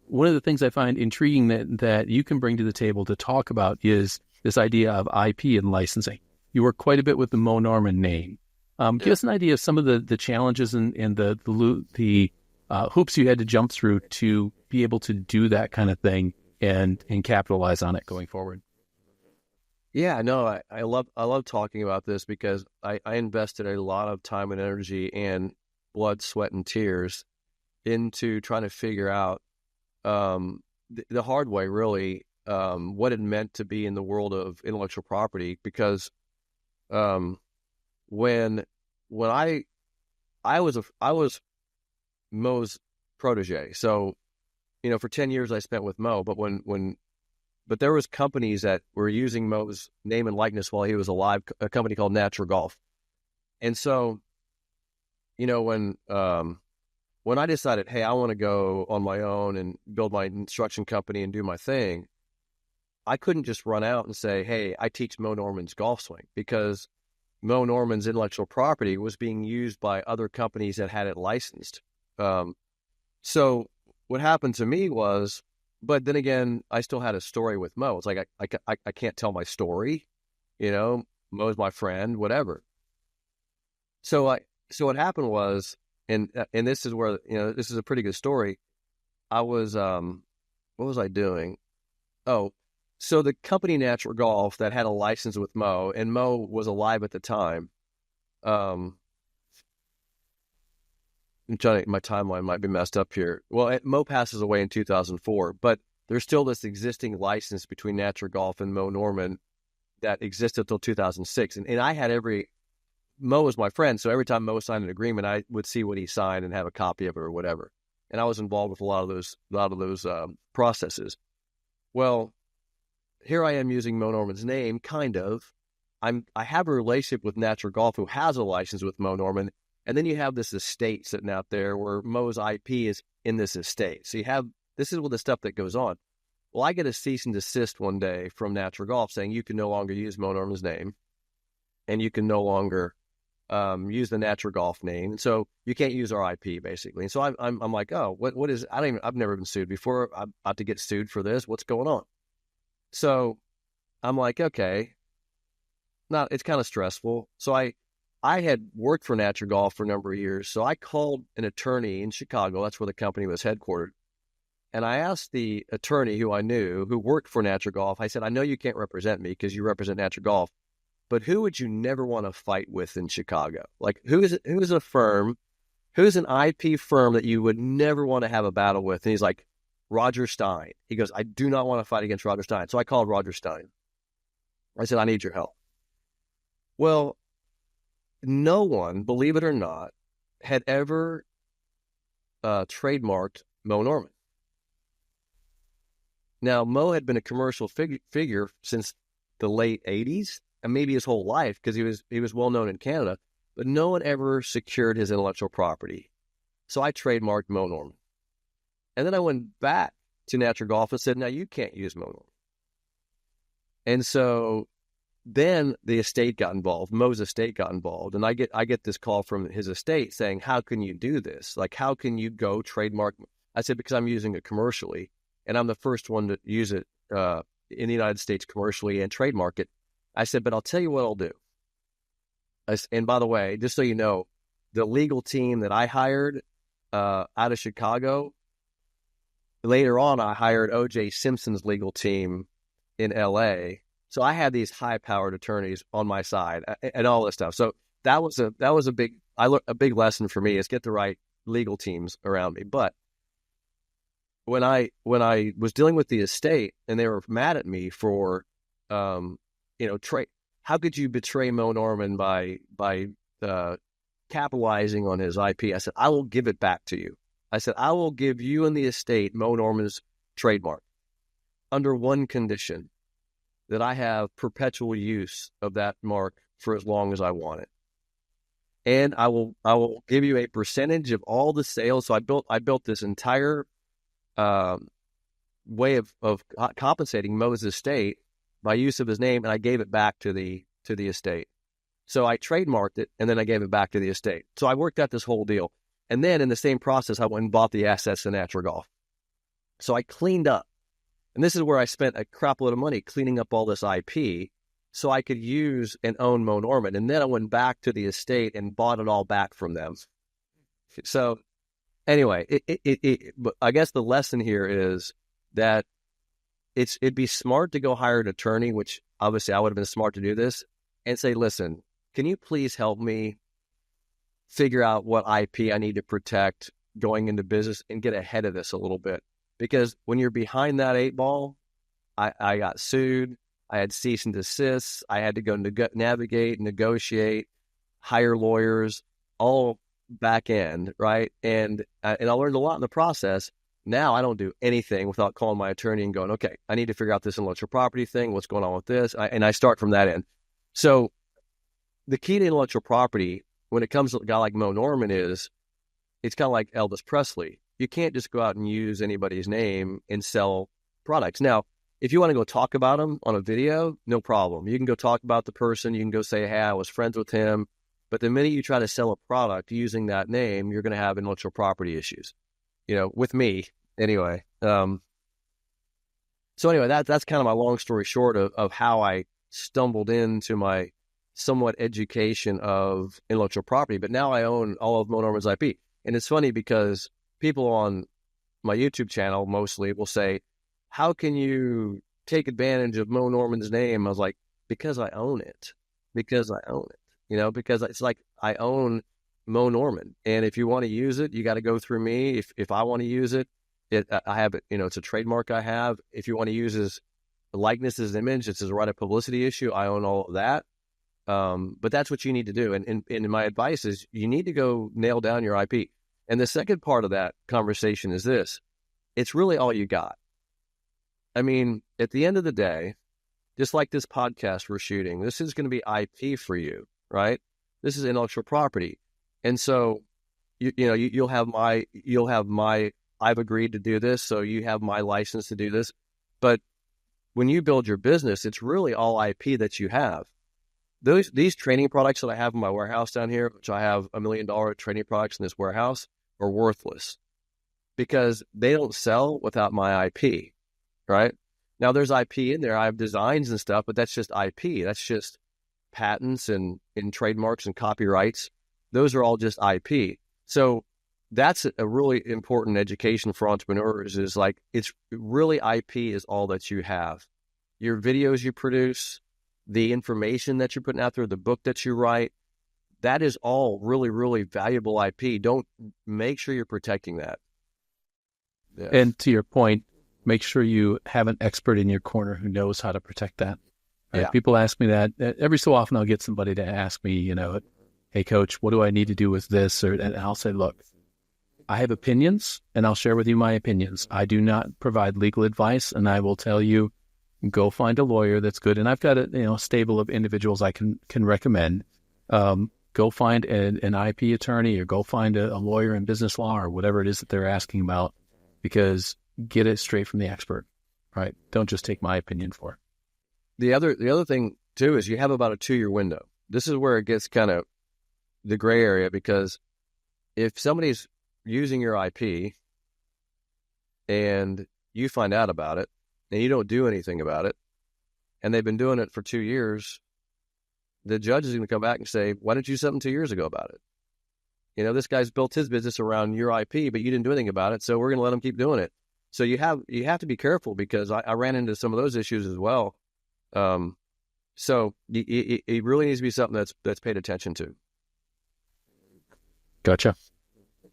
one of the things I find intriguing that you can bring to the table to talk about is this idea of IP and licensing. You work quite a bit with the Moe Norman name. Give us an idea of some of the challenges and the hoops you had to jump through to be able to do that kind of thing and capitalize on it going forward. Yeah, no, I love talking about this, because I invested a lot of time and energy and blood, sweat, and tears into trying to figure out the hard way, really, what it meant to be in the world of intellectual property. Because when I was Moe's protege, so for 10 years I spent with Moe, but there was companies that were using Moe's name and likeness while he was alive, a company called Natural Golf. And so, when I decided, hey, I want to go on my own and build my instruction company and do my thing, I couldn't just run out and say, hey, I teach Moe Norman's golf swing, because Moe Norman's intellectual property was being used by other companies that had it licensed. So what happened to me was, but then again, I still had a story with Moe. It's like I can't tell my story, Moe's my friend, whatever. So what happened was, and this is where this is a pretty good story. I was what was I doing? Oh, so the company Natural Golf that had a license with Moe, and Moe was alive at the time. I'm trying to, my timeline might be messed up here. Well, Moe passes away in 2004, but there's still this existing license between Natural Golf and Moe Norman that existed until 2006. And I had Moe was my friend, so every time Moe signed an agreement, I would see what he signed and have a copy of it or whatever. And I was involved with a lot of those processes. Well, here I am using Moe Norman's name, kind of. I have a relationship with Natural Golf, who has a license with Moe Norman. And then you have this estate sitting out there where Moe's IP is in this estate. So this is what the stuff that goes on. Well, I get a cease and desist one day from Natural Golf saying you can no longer use Moe Norman's name, and you can no longer use the Natural Golf name. And so you can't use our IP, basically. And so I'm like, oh, what is, I've never been sued before. I'm about to get sued for this. What's going on? So I'm like, okay, it's kind of stressful. So I had worked for Natural Golf for a number of years, so I called an attorney in Chicago. That's where the company was headquartered. And I asked the attorney who I knew, who worked for Natural Golf, I said, I know you can't represent me because you represent Natural Golf, but who would you never want to fight with in Chicago? Like, who's an IP firm that you would never want to have a battle with? And he's like, Roger Stein. He goes, I do not want to fight against Roger Stein. So I called Roger Stein. I said, I need your help. Well, no one, believe it or not, had ever trademarked Moe Norman. Now, Moe had been a commercial figure since the late 80s, and maybe his whole life, because he was well known in Canada, but no one ever secured his intellectual property. So I trademarked Moe Norman. And then I went back to Natural Golf and said, now you can't use Moe Norman. And so then the estate got involved. Moe's estate got involved. And I get this call from his estate saying, how can you do this? Like, how can you go trademark? I said, because I'm using it commercially, and I'm the first one to use it in the United States commercially and trademark it. I said, but I'll tell you what I'll do. And by the way, just so you know, the legal team that I hired out of Chicago, later on I hired O.J. Simpson's legal team in L.A., so I had these high-powered attorneys on my side and all this stuff. So that was a big lesson for me, is get the right legal teams around me. But when I was dealing with the estate and they were mad at me for, how could you betray Moe Norman by capitalizing on his IP. I said, I will give it back to you. I said, I will give you and the estate Moe Norman's trademark under one condition, that I have perpetual use of that mark for as long as I want it. And I will give you a percentage of all the sales. So I built this entire way of compensating Moe's estate by use of his name, and I gave it back to the estate. So I trademarked it, and then I gave it back to the estate. So I worked out this whole deal. And then in the same process, I went and bought the assets in Natural Golf. So I cleaned up. And this is where I spent a crap load of money cleaning up all this IP so I could use and own Moe Norman. And then I went back to the estate and bought it all back from them. So anyway, but I guess the lesson here is that it'd be smart to go hire an attorney, which obviously I would have been smart to do this, and say, listen, can you please help me figure out what IP I need to protect going into business and get ahead of this a little bit? Because when you're behind that 8 ball, I got sued. I had cease and desist. I had to go navigate, negotiate, hire lawyers, all back end, right? And I learned a lot in the process. Now I don't do anything without calling my attorney and going, okay, I need to figure out this intellectual property thing. What's going on with this? And I start from that end. So the key to intellectual property when it comes to a guy like Moe Norman is, it's kind of like Elvis Presley. You can't just go out and use anybody's name and sell products. Now, if you want to go talk about them on a video, no problem. You can go talk about the person. You can go say, hey, I was friends with him. But the minute you try to sell a product using that name, you're going to have intellectual property issues, with me anyway. So anyway, that's kind of my long story short of how I stumbled into my somewhat education of intellectual property. But now I own all of Moe Norman's IP. And it's funny because people on my YouTube channel mostly will say, how can you take advantage of Moe Norman's name? I was like, because I own it. Because it's like I own Moe Norman. And if you want to use it, you got to go through me. If I want to use it, I have it, it's a trademark I have. If you want to use his likeness, his image, it's his right of publicity issue, I own all of that. But that's what you need to do. And my advice is you need to go nail down your IP. And the second part of that conversation is this. It's really all you got. I mean, at the end of the day, just like this podcast we're shooting, this is going to be IP for you, right? This is intellectual property. And so, you'll have my, I've agreed to do this, so you have my license to do this. But when you build your business, it's really all IP that you have. These training products that I have in my warehouse down here, which I have $1 million training products in this warehouse, are worthless because they don't sell without my IP, right? Now there's IP in there. I have designs and stuff, but that's just IP. That's just patents and trademarks and copyrights. Those are all just IP. So that's a really important education for entrepreneurs is like, it's really IP is all that you have. Your videos you produce, the information that you're putting out there, the book that you write, that is all really, really valuable IP. Don't make sure you're protecting that. Yeah. And to your point, make sure you have an expert in your corner who knows how to protect that. Right? Yeah. People ask me that. Every so often I'll get somebody to ask me, hey, coach, what do I need to do with this? And I'll say, look, I have opinions and I'll share with you my opinions. I do not provide legal advice, and I will tell you, go find a lawyer that's good. And I've got a stable of individuals I can recommend. Go find an IP attorney or go find a lawyer in business law or whatever it is that they're asking about, because get it straight from the expert, right? Don't just take my opinion for it. The other thing too is you have about a 2-year window. This is where it gets kind of the gray area, because if somebody's using your IP and you find out about it and you don't do anything about it, and they've been doing it for 2 years, the judge is going to come back and say, why didn't you do something 2 years ago about it? This guy's built his business around your IP, but you didn't do anything about it, so we're going to let him keep doing it. So you have to be careful, because I ran into some of those issues as well. So it really needs to be something that's paid attention to. Gotcha.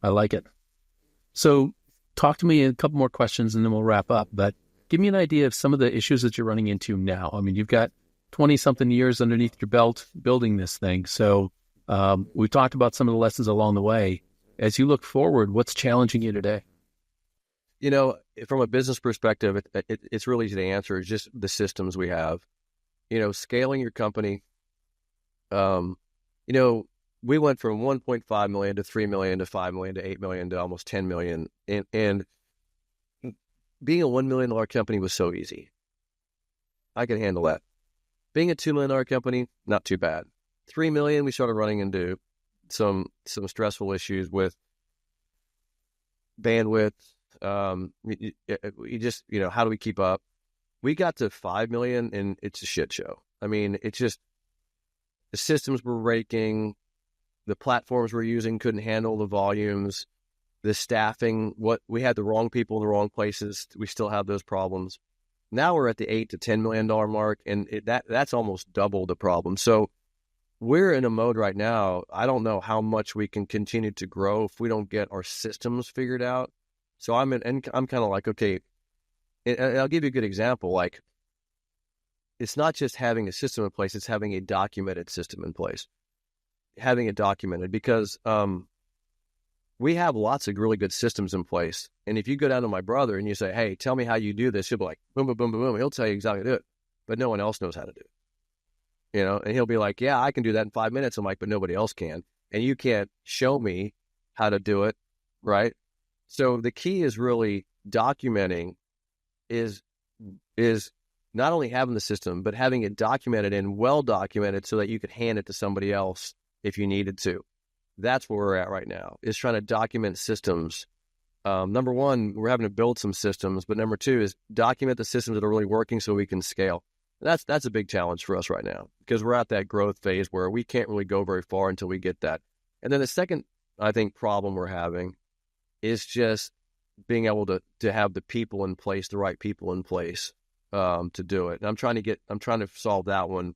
I like it. So talk to me a couple more questions and then we'll wrap up. But give me an idea of some of the issues that you're running into now. I mean, you've got 20-something years underneath your belt building this thing. So We've talked about some of the lessons along the way. As you look forward, what's challenging you today? You know, from a business perspective, it's really easy to answer. It's just the systems we have. You know, scaling your company. You know, we went from 1.5 million to 3 million to 5 million to 8 million to almost 10 million. And being a $1 million company was so easy. I could handle that. Being a $2 million company, not too bad. 3 million, we started running into some stressful issues with bandwidth. You just, you know, how do we keep up? We got to 5 million and it's a shit show. I mean, it's just, the systems were breaking, the platforms we're using couldn't handle the volumes, the staffing, we had the wrong people in the wrong places. We still have those problems. Now we're at the $8 to $10 million mark, and that's almost double the problem. So we're in a mode right now. I don't know how much we can continue to grow if we don't get our systems figured out. So I'm kind of like, okay, and I'll give you a good example. Like, it's not just having a system in place; it's having a documented system in place. Having it documented, because we have lots of really good systems in place. And if you go down to my brother and you say, "Hey, tell me how you do this," he'll be like, "Boom, boom, boom, boom, boom." He'll tell you exactly how to do it, but no one else knows how to do it. You know, and he'll be like, "Yeah, I can do that in 5 minutes." I'm like, "But nobody else can, and you can't show me how to do it, right?" So the key is really documenting. Is not only having the system, but having it documented and well documented so that you could hand it to somebody else if you needed to. That's where we're at right now, is trying to document systems. Number one, we're having to build some systems, but number two is document the systems that are really working so we can scale. And that's a big challenge for us right now, because we're at that growth phase where we can't really go very far until we get that. And then the second, I think, problem we're having is just being able to have the people in place, the right people in place to do it. And I'm trying to solve that one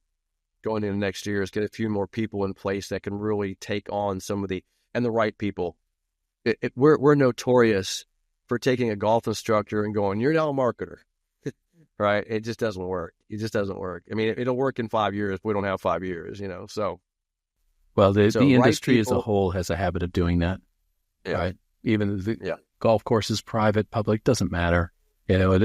going into next year, is get a few more people in place that can really take on the right people. We're notorious for taking a golf instructor and going, "You're now a marketer," right? It just doesn't work. It just doesn't work. I mean, it'll work in 5 years, but we don't have 5 years, you know? So. Well, the industry right people, as a whole has a habit of doing that, yeah. right? Even the golf course is private, public, doesn't matter. You know,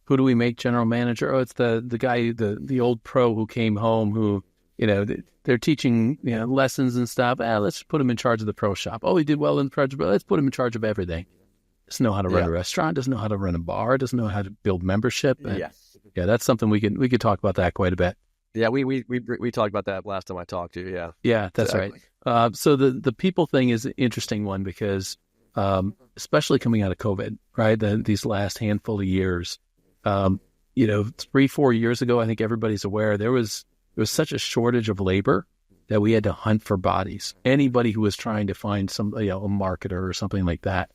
who do we make general manager? Oh, it's the guy, the old pro who came home who, you know, they're teaching, you know, lessons and stuff. Let's put him in charge of the pro shop. Oh, he did well in the project, but let's put him in charge of everything. Doesn't know how to run a restaurant, doesn't know how to run a bar, doesn't know how to build membership. Yeah, that's something we could talk about that quite a bit. Yeah, we talked about that last time I talked to you. Yeah. Yeah, that's exactly right. So the people thing is an interesting one, because especially coming out of COVID, right? These last handful of years, you know, 3-4 years ago, I think everybody's aware there was such a shortage of labor that we had to hunt for bodies. Anybody who was trying to find a marketer or something like that,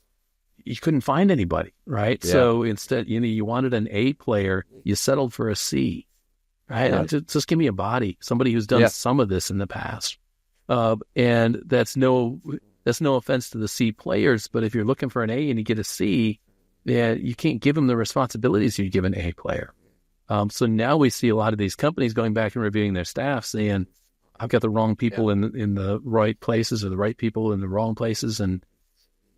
you couldn't find anybody, right? Yeah. So instead, you know, you wanted an A player, you settled for a C, right? Yeah. Just give me a body, somebody who's done some of this in the past. And that's no offense to the C players, but if you're looking for an A and you get a C, you can't give them the responsibilities you give an A player. So now we see a lot of these companies going back and reviewing their staff, saying, "I've got the wrong people in the right places, or the right people in the wrong places," and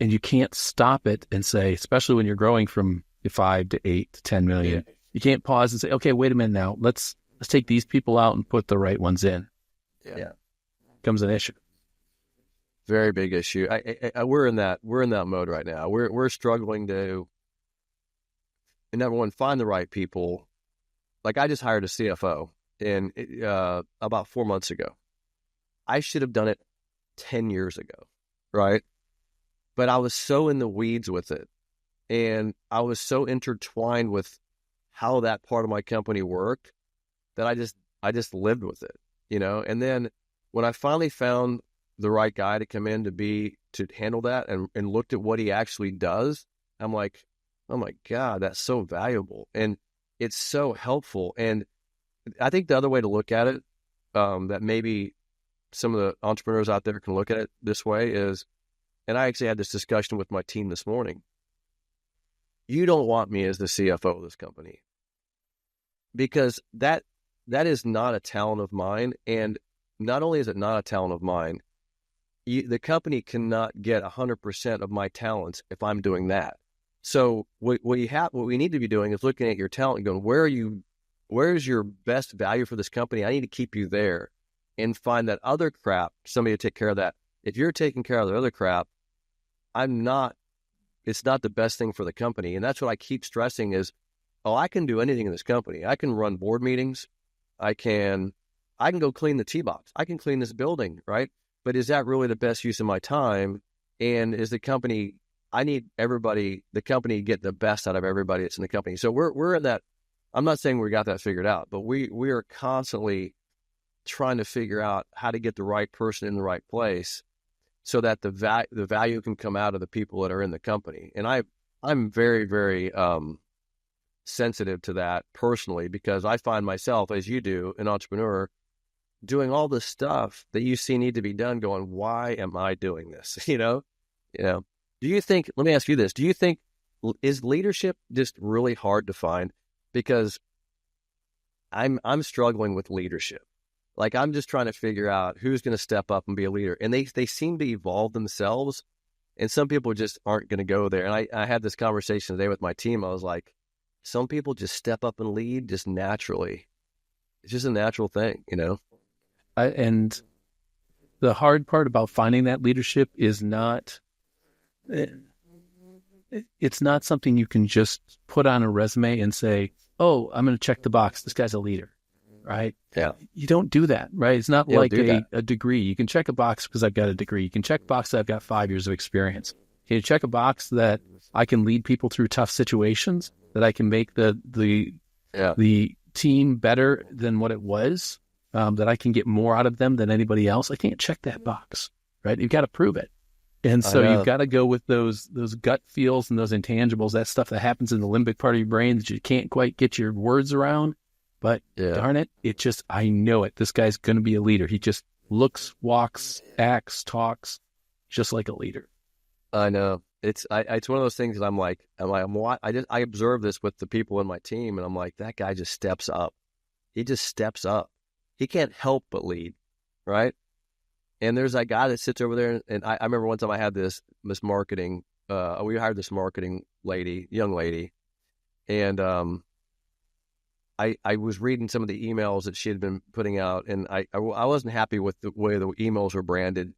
you can't stop it and say, especially when you're growing from 5 to 8 to 10 million, you can't pause and say, "Okay, wait a minute now, let's take these people out and put the right ones in." Yeah, becomes an issue. Very big issue. We're in that mode right now. We're struggling to, number one, find the right people. Like, I just hired a CFO about 4 months ago. I should have done it 10 years ago, right? But I was so in the weeds with it, and I was so intertwined with how that part of my company worked that I just lived with it, you know. And then when I finally found the right guy to come in to handle that and looked at what he actually does, I'm like, oh my God, that's so valuable. And it's so helpful. And I think the other way to look at it, that maybe some of the entrepreneurs out there can look at it this way is, and I actually had this discussion with my team this morning. You don't want me as the CFO of this company, because that is not a talent of mine. And not only is it not a talent of mine, the company cannot get 100% of my talents if I'm doing that. So what we need to be doing is looking at your talent and going, where's your best value for this company? I need to keep you there and find that other crap, somebody to take care of that. If you're taking care of the other crap, it's not the best thing for the company. And that's what I keep stressing is, I can do anything in this company. I can run board meetings. I can go clean the tee box. I can clean this building, right? But is that really the best use of my time? And is I need the company get the best out of everybody that's in the company. So we're in that. I'm not saying we got that figured out, but we are constantly trying to figure out how to get the right person in the right place so that the value can come out of the people that are in the company. And I'm very, very sensitive to that personally, because I find myself, as you do, an entrepreneur, doing all the stuff that you see need to be done, going, why am I doing this? Do you think, let me ask you this, do you think, is leadership just really hard to find? Because I'm struggling with leadership. Like, I'm just trying to figure out who's going to step up and be a leader. And they seem to evolve themselves, and some people just aren't going to go there. And I had this conversation today with my team. I was like, some people just step up and lead just naturally. It's just a natural thing, And the hard part about finding that leadership is it's not something you can just put on a resume and say, oh, I'm going to check the box. This guy's a leader, right? Yeah. You don't do that, right? It's not like a degree. You can check a box because I've got a degree. You can check a box that I've got 5 years of experience. Can you check a box that I can lead people through tough situations, that I can make the team better than what it was, that I can get more out of them than anybody else? I can't check that box, right? You've got to prove it. And so you've got to go with those gut feels and those intangibles, that stuff that happens in the limbic part of your brain that you can't quite get your words around. But darn it, I know it. This guy's going to be a leader. He just looks, walks, acts, talks just like a leader. I know. It's one of those things that I observe this with the people in my team, and I'm like, that guy just steps up. He just steps up. He can't help but lead, right? And there's that guy that sits over there, and I remember one time I had this marketing, we hired this marketing young lady, and I was reading some of the emails that she had been putting out, and I wasn't happy with the way the emails were branded.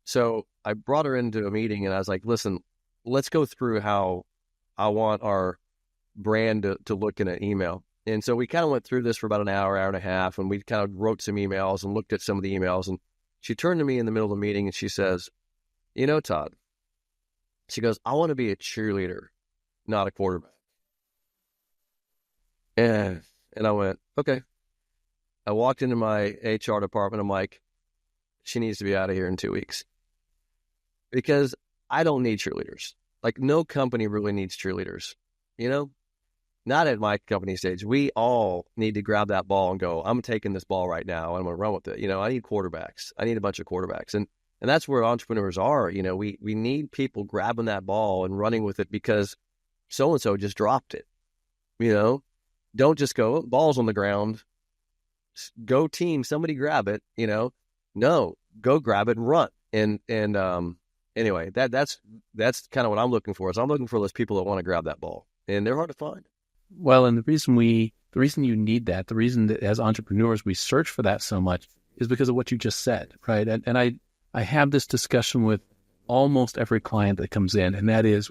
So I brought her into a meeting, and I was like, listen, let's go through how I want our brand to look in an email. And so we kind of went through this for about an hour and a half, and we kind of wrote some emails and looked at some of the emails, and she turned to me in the middle of the meeting and she says, Todd, she goes, I want to be a cheerleader, not a quarterback. And I went, okay. I walked into my HR department. I'm like, she needs to be out of here in 2 weeks, because I don't need cheerleaders. Like, no company really needs cheerleaders, Not at my company stage. We all need to grab that ball and go, I'm taking this ball right now, and I'm going to run with it. I need quarterbacks. I need a bunch of quarterbacks. And that's where entrepreneurs are. We need people grabbing that ball and running with it because so-and-so just dropped it. Don't just go, ball's on the ground. Go team, somebody grab it, No, go grab it and run. And anyway, that's kind of what I'm looking for. I'm looking for those people that want to grab that ball, and they're hard to find. Well, and the reason you need that, the reason that as entrepreneurs we search for that so much is because of what you just said, right? And I have this discussion with almost every client that comes in, and that is,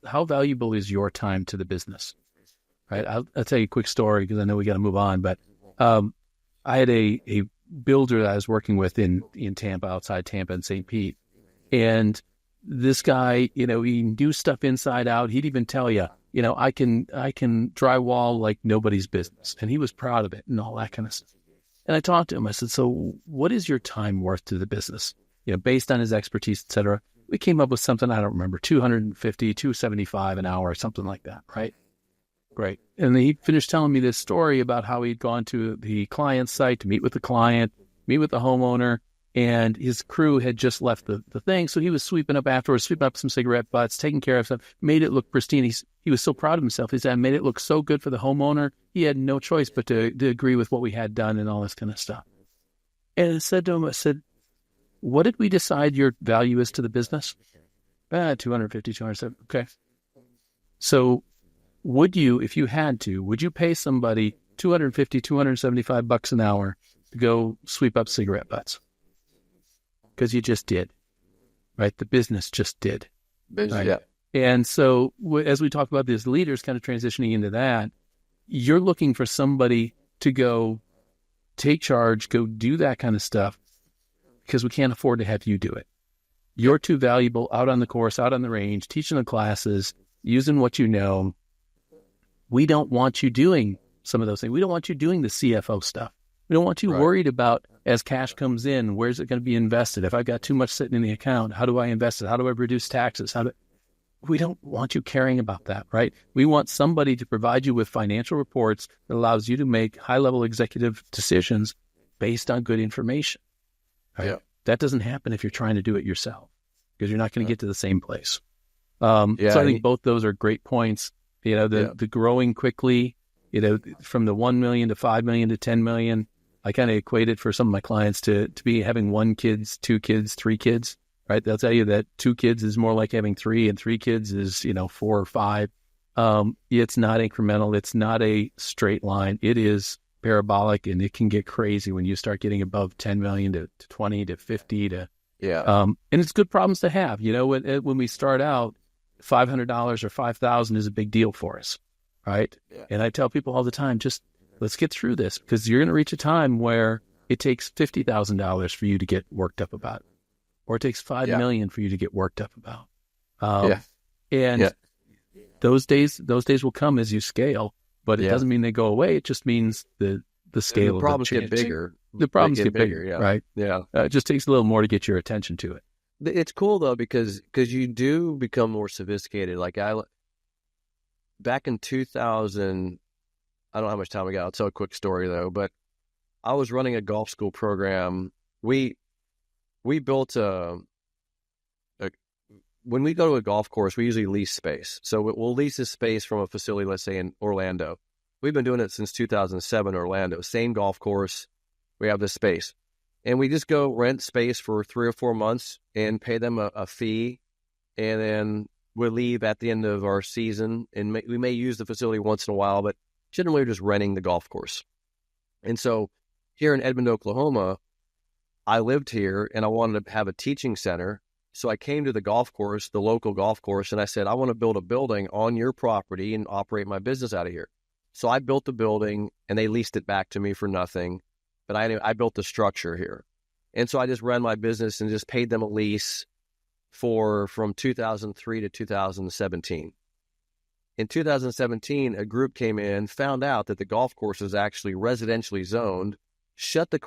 how valuable is your time to the business, right? I'll tell you a quick story because I know we got to move on, but I had a builder that I was working with in Tampa, outside Tampa and St. Pete, and this guy, he knew stuff inside out. He'd even tell you, I can drywall like nobody's business. And he was proud of it and all that kind of stuff. And I talked to him. I said, so what is your time worth to the business? Based on his expertise, et cetera. We came up with something, I don't remember, $250, $275 an hour or something like that, right? Great. And he finished telling me this story about how he'd gone to the client's site to meet with the client, meet with the homeowner, and his crew had just left the thing. So he was sweeping up afterwards, sweeping up some cigarette butts, taking care of stuff, made it look pristine. He was so proud of himself. He said, I made it look so good for the homeowner. He had no choice but to agree with what we had done and all this kind of stuff. And I said to him, what did we decide your value is to the business? 250, 270. Okay. So would you, if you had to, would you pay somebody 250, 275 bucks an hour to go sweep up cigarette butts? Because you just did, right? The business just did. Right? Yeah. And so as we talk about these leaders kind of transitioning into that, you're looking for somebody to go take charge, go do that kind of stuff, because we can't afford to have you do it. You're too valuable out on the course, out on the range, teaching the classes, using what you know. We don't want you doing some of those things. We don't want you doing the CFO stuff. We don't want you worried about, as cash comes in, where's it going to be invested? If I've got too much sitting in the account, how do I invest it? How do I reduce taxes? We don't want you caring about that, right? We want somebody to provide you with financial reports that allows you to make high-level executive decisions based on good information. Right? Yeah. That doesn't happen if you're trying to do it yourself, because you're not going to get to the same place. So I think both those are great points. The growing quickly, from the 1 million to 5 million to 10 million. I kind of equate it for some of my clients to be having 1 kid, 2 kids, 3 kids, right? They'll tell you that 2 kids is more like having 3, and 3 kids is, 4 or 5. It's not incremental. It's not a straight line. It is parabolic, and it can get crazy when you start getting above 10 million to 20 to 50 to, and it's good problems to have. When we start out, $500 or $5,000 is a big deal for us, right? Yeah. And I tell people all the time, just let's get through this, because you're going to reach a time where it takes $50,000 for you to get worked up about, or it takes $5 million for you to get worked up about. Those days will come as you scale, but it doesn't mean they go away. It just means the scale the of problems get bigger. The problems get bigger, right? Yeah. It just takes a little more to get your attention to it. It's cool though, because you do become more sophisticated. Like back in 2000, I don't know how much time we got. I'll tell a quick story though, but I was running a golf school program. We built when we go to a golf course, we usually lease space. So we'll lease this space from a facility, let's say in Orlando. We've been doing it since 2007, Orlando, same golf course. We have this space. And we just go rent space for 3 or 4 months and pay them a fee. And then we'll leave at the end of our season. And we may use the facility once in a while, but generally we're just renting the golf course. And so here in Edmond, Oklahoma, I lived here and I wanted to have a teaching center. So I came to the golf course, the local golf course, and I said, I want to build a building on your property and operate my business out of here. So I built the building and they leased it back to me for nothing. But I built the structure here. And so I just ran my business and just paid them a lease from 2003 to 2017. In 2017, a group came in, found out that the golf course was actually residentially zoned, shut the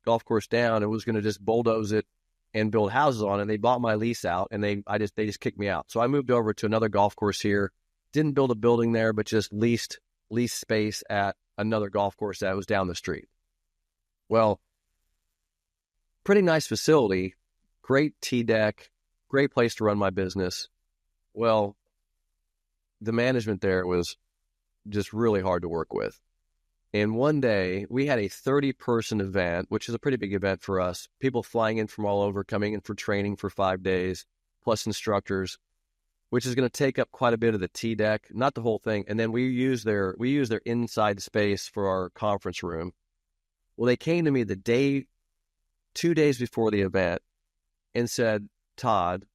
golf course down, and was going to just bulldoze it and build houses on it. They bought my lease out, and they just kicked me out. So I moved over to another golf course here, didn't build a building there, but just leased space at another golf course that was down the street. Well, pretty nice facility, great tee deck, great place to run my business. Well, the management there was just really hard to work with. And one day we had a 30-person event, which is a pretty big event for us. People flying in from all over, coming in for training for 5 days, plus instructors, which is going to take up quite a bit of the tee deck, not the whole thing. And then we use their inside space for our conference room. Well, they came to me 2 days before the event and said, Todd,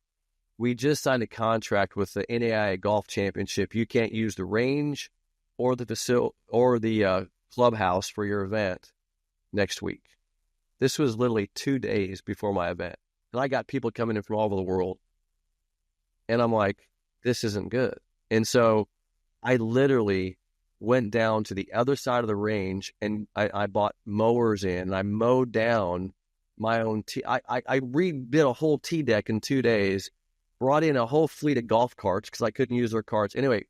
we just signed a contract with the NAIA Golf Championship. You can't use the range or the facility or the clubhouse for your event next week. This was literally 2 days before my event. And I got people coming in from all over the world. And I'm like, this isn't good. And so I literally went down to the other side of the range and I bought mowers in and I mowed down my own tee. I redid a whole tee deck in 2 days, brought in a whole fleet of golf carts because I couldn't use their carts. Anyway,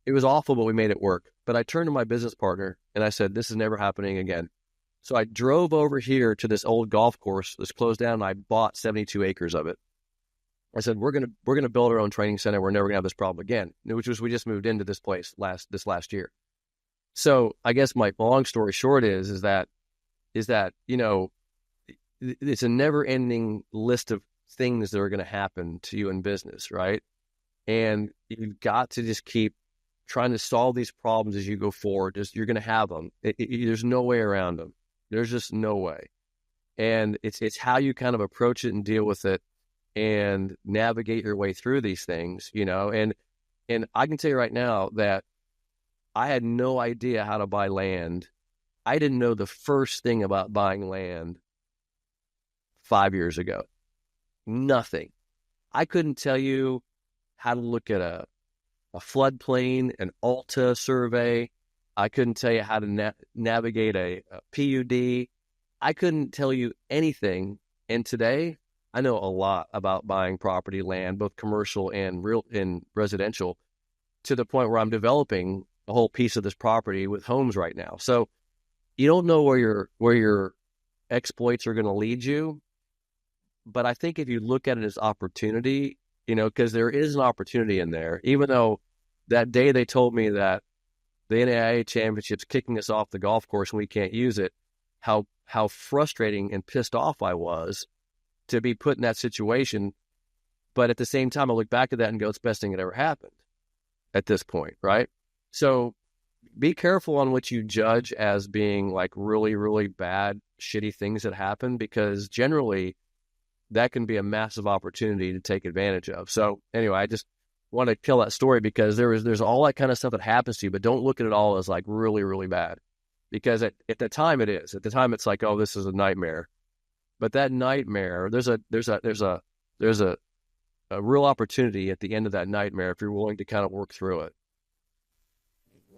it was awful, but we made it work. But I turned to my business partner and I said, this is never happening again. So I drove over here to this old golf course that's closed down and I bought 72 acres of it. I said, we're gonna build our own training center. We're never gonna have this problem again. Which was, we just moved into this place this last year. So I guess my long story short is that it's a never-ending list of things that are going to happen to you in business, right? And you've got to just keep trying to solve these problems as you go forward. You're going to have them. There's no way around them. There's just no way. And it's how you kind of approach it and deal with it and navigate your way through these things, And I can tell you right now that I had no idea how to buy land. I didn't know the first thing about buying land 5 years ago. Nothing. I couldn't tell you how to look at a floodplain, an ALTA survey. I couldn't tell you how to navigate a PUD. I couldn't tell you anything. And today, I know a lot about buying property, land, both commercial and residential, to the point where I'm developing a whole piece of this property with homes right now. So you don't know where your exploits are going to lead you. But I think if you look at it as opportunity, because there is an opportunity in there, even though that day they told me that the NAIA championship's kicking us off the golf course and we can't use it, how frustrating and pissed off I was to be put in that situation. But at the same time, I look back at that and go, it's the best thing that ever happened at this point, right? So be careful on what you judge as being like really, really bad, shitty things that happen, because generally that can be a massive opportunity to take advantage of. So anyway, I just want to tell that story because there's all that kind of stuff that happens to you, but don't look at it all as like really, really bad, because at the time it is. At the time it's like, oh, this is a nightmare. But that nightmare, there's a real opportunity at the end of that nightmare if you're willing to kind of work through it.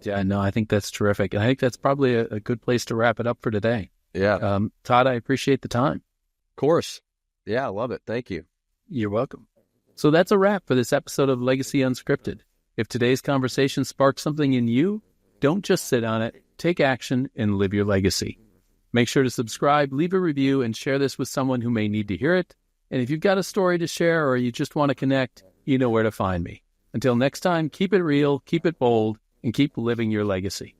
Yeah, no, I think that's terrific. And I think that's probably a good place to wrap it up for today. Yeah. Todd, I appreciate the time. Of course. Yeah, I love it. Thank you. You're welcome. So that's a wrap for this episode of Legacy Unscripted. If today's conversation sparked something in you, don't just sit on it. Take action and live your legacy. Make sure to subscribe, leave a review, and share this with someone who may need to hear it. And if you've got a story to share or you just want to connect, you know where to find me. Until next time, keep it real, keep it bold, and keep living your legacy.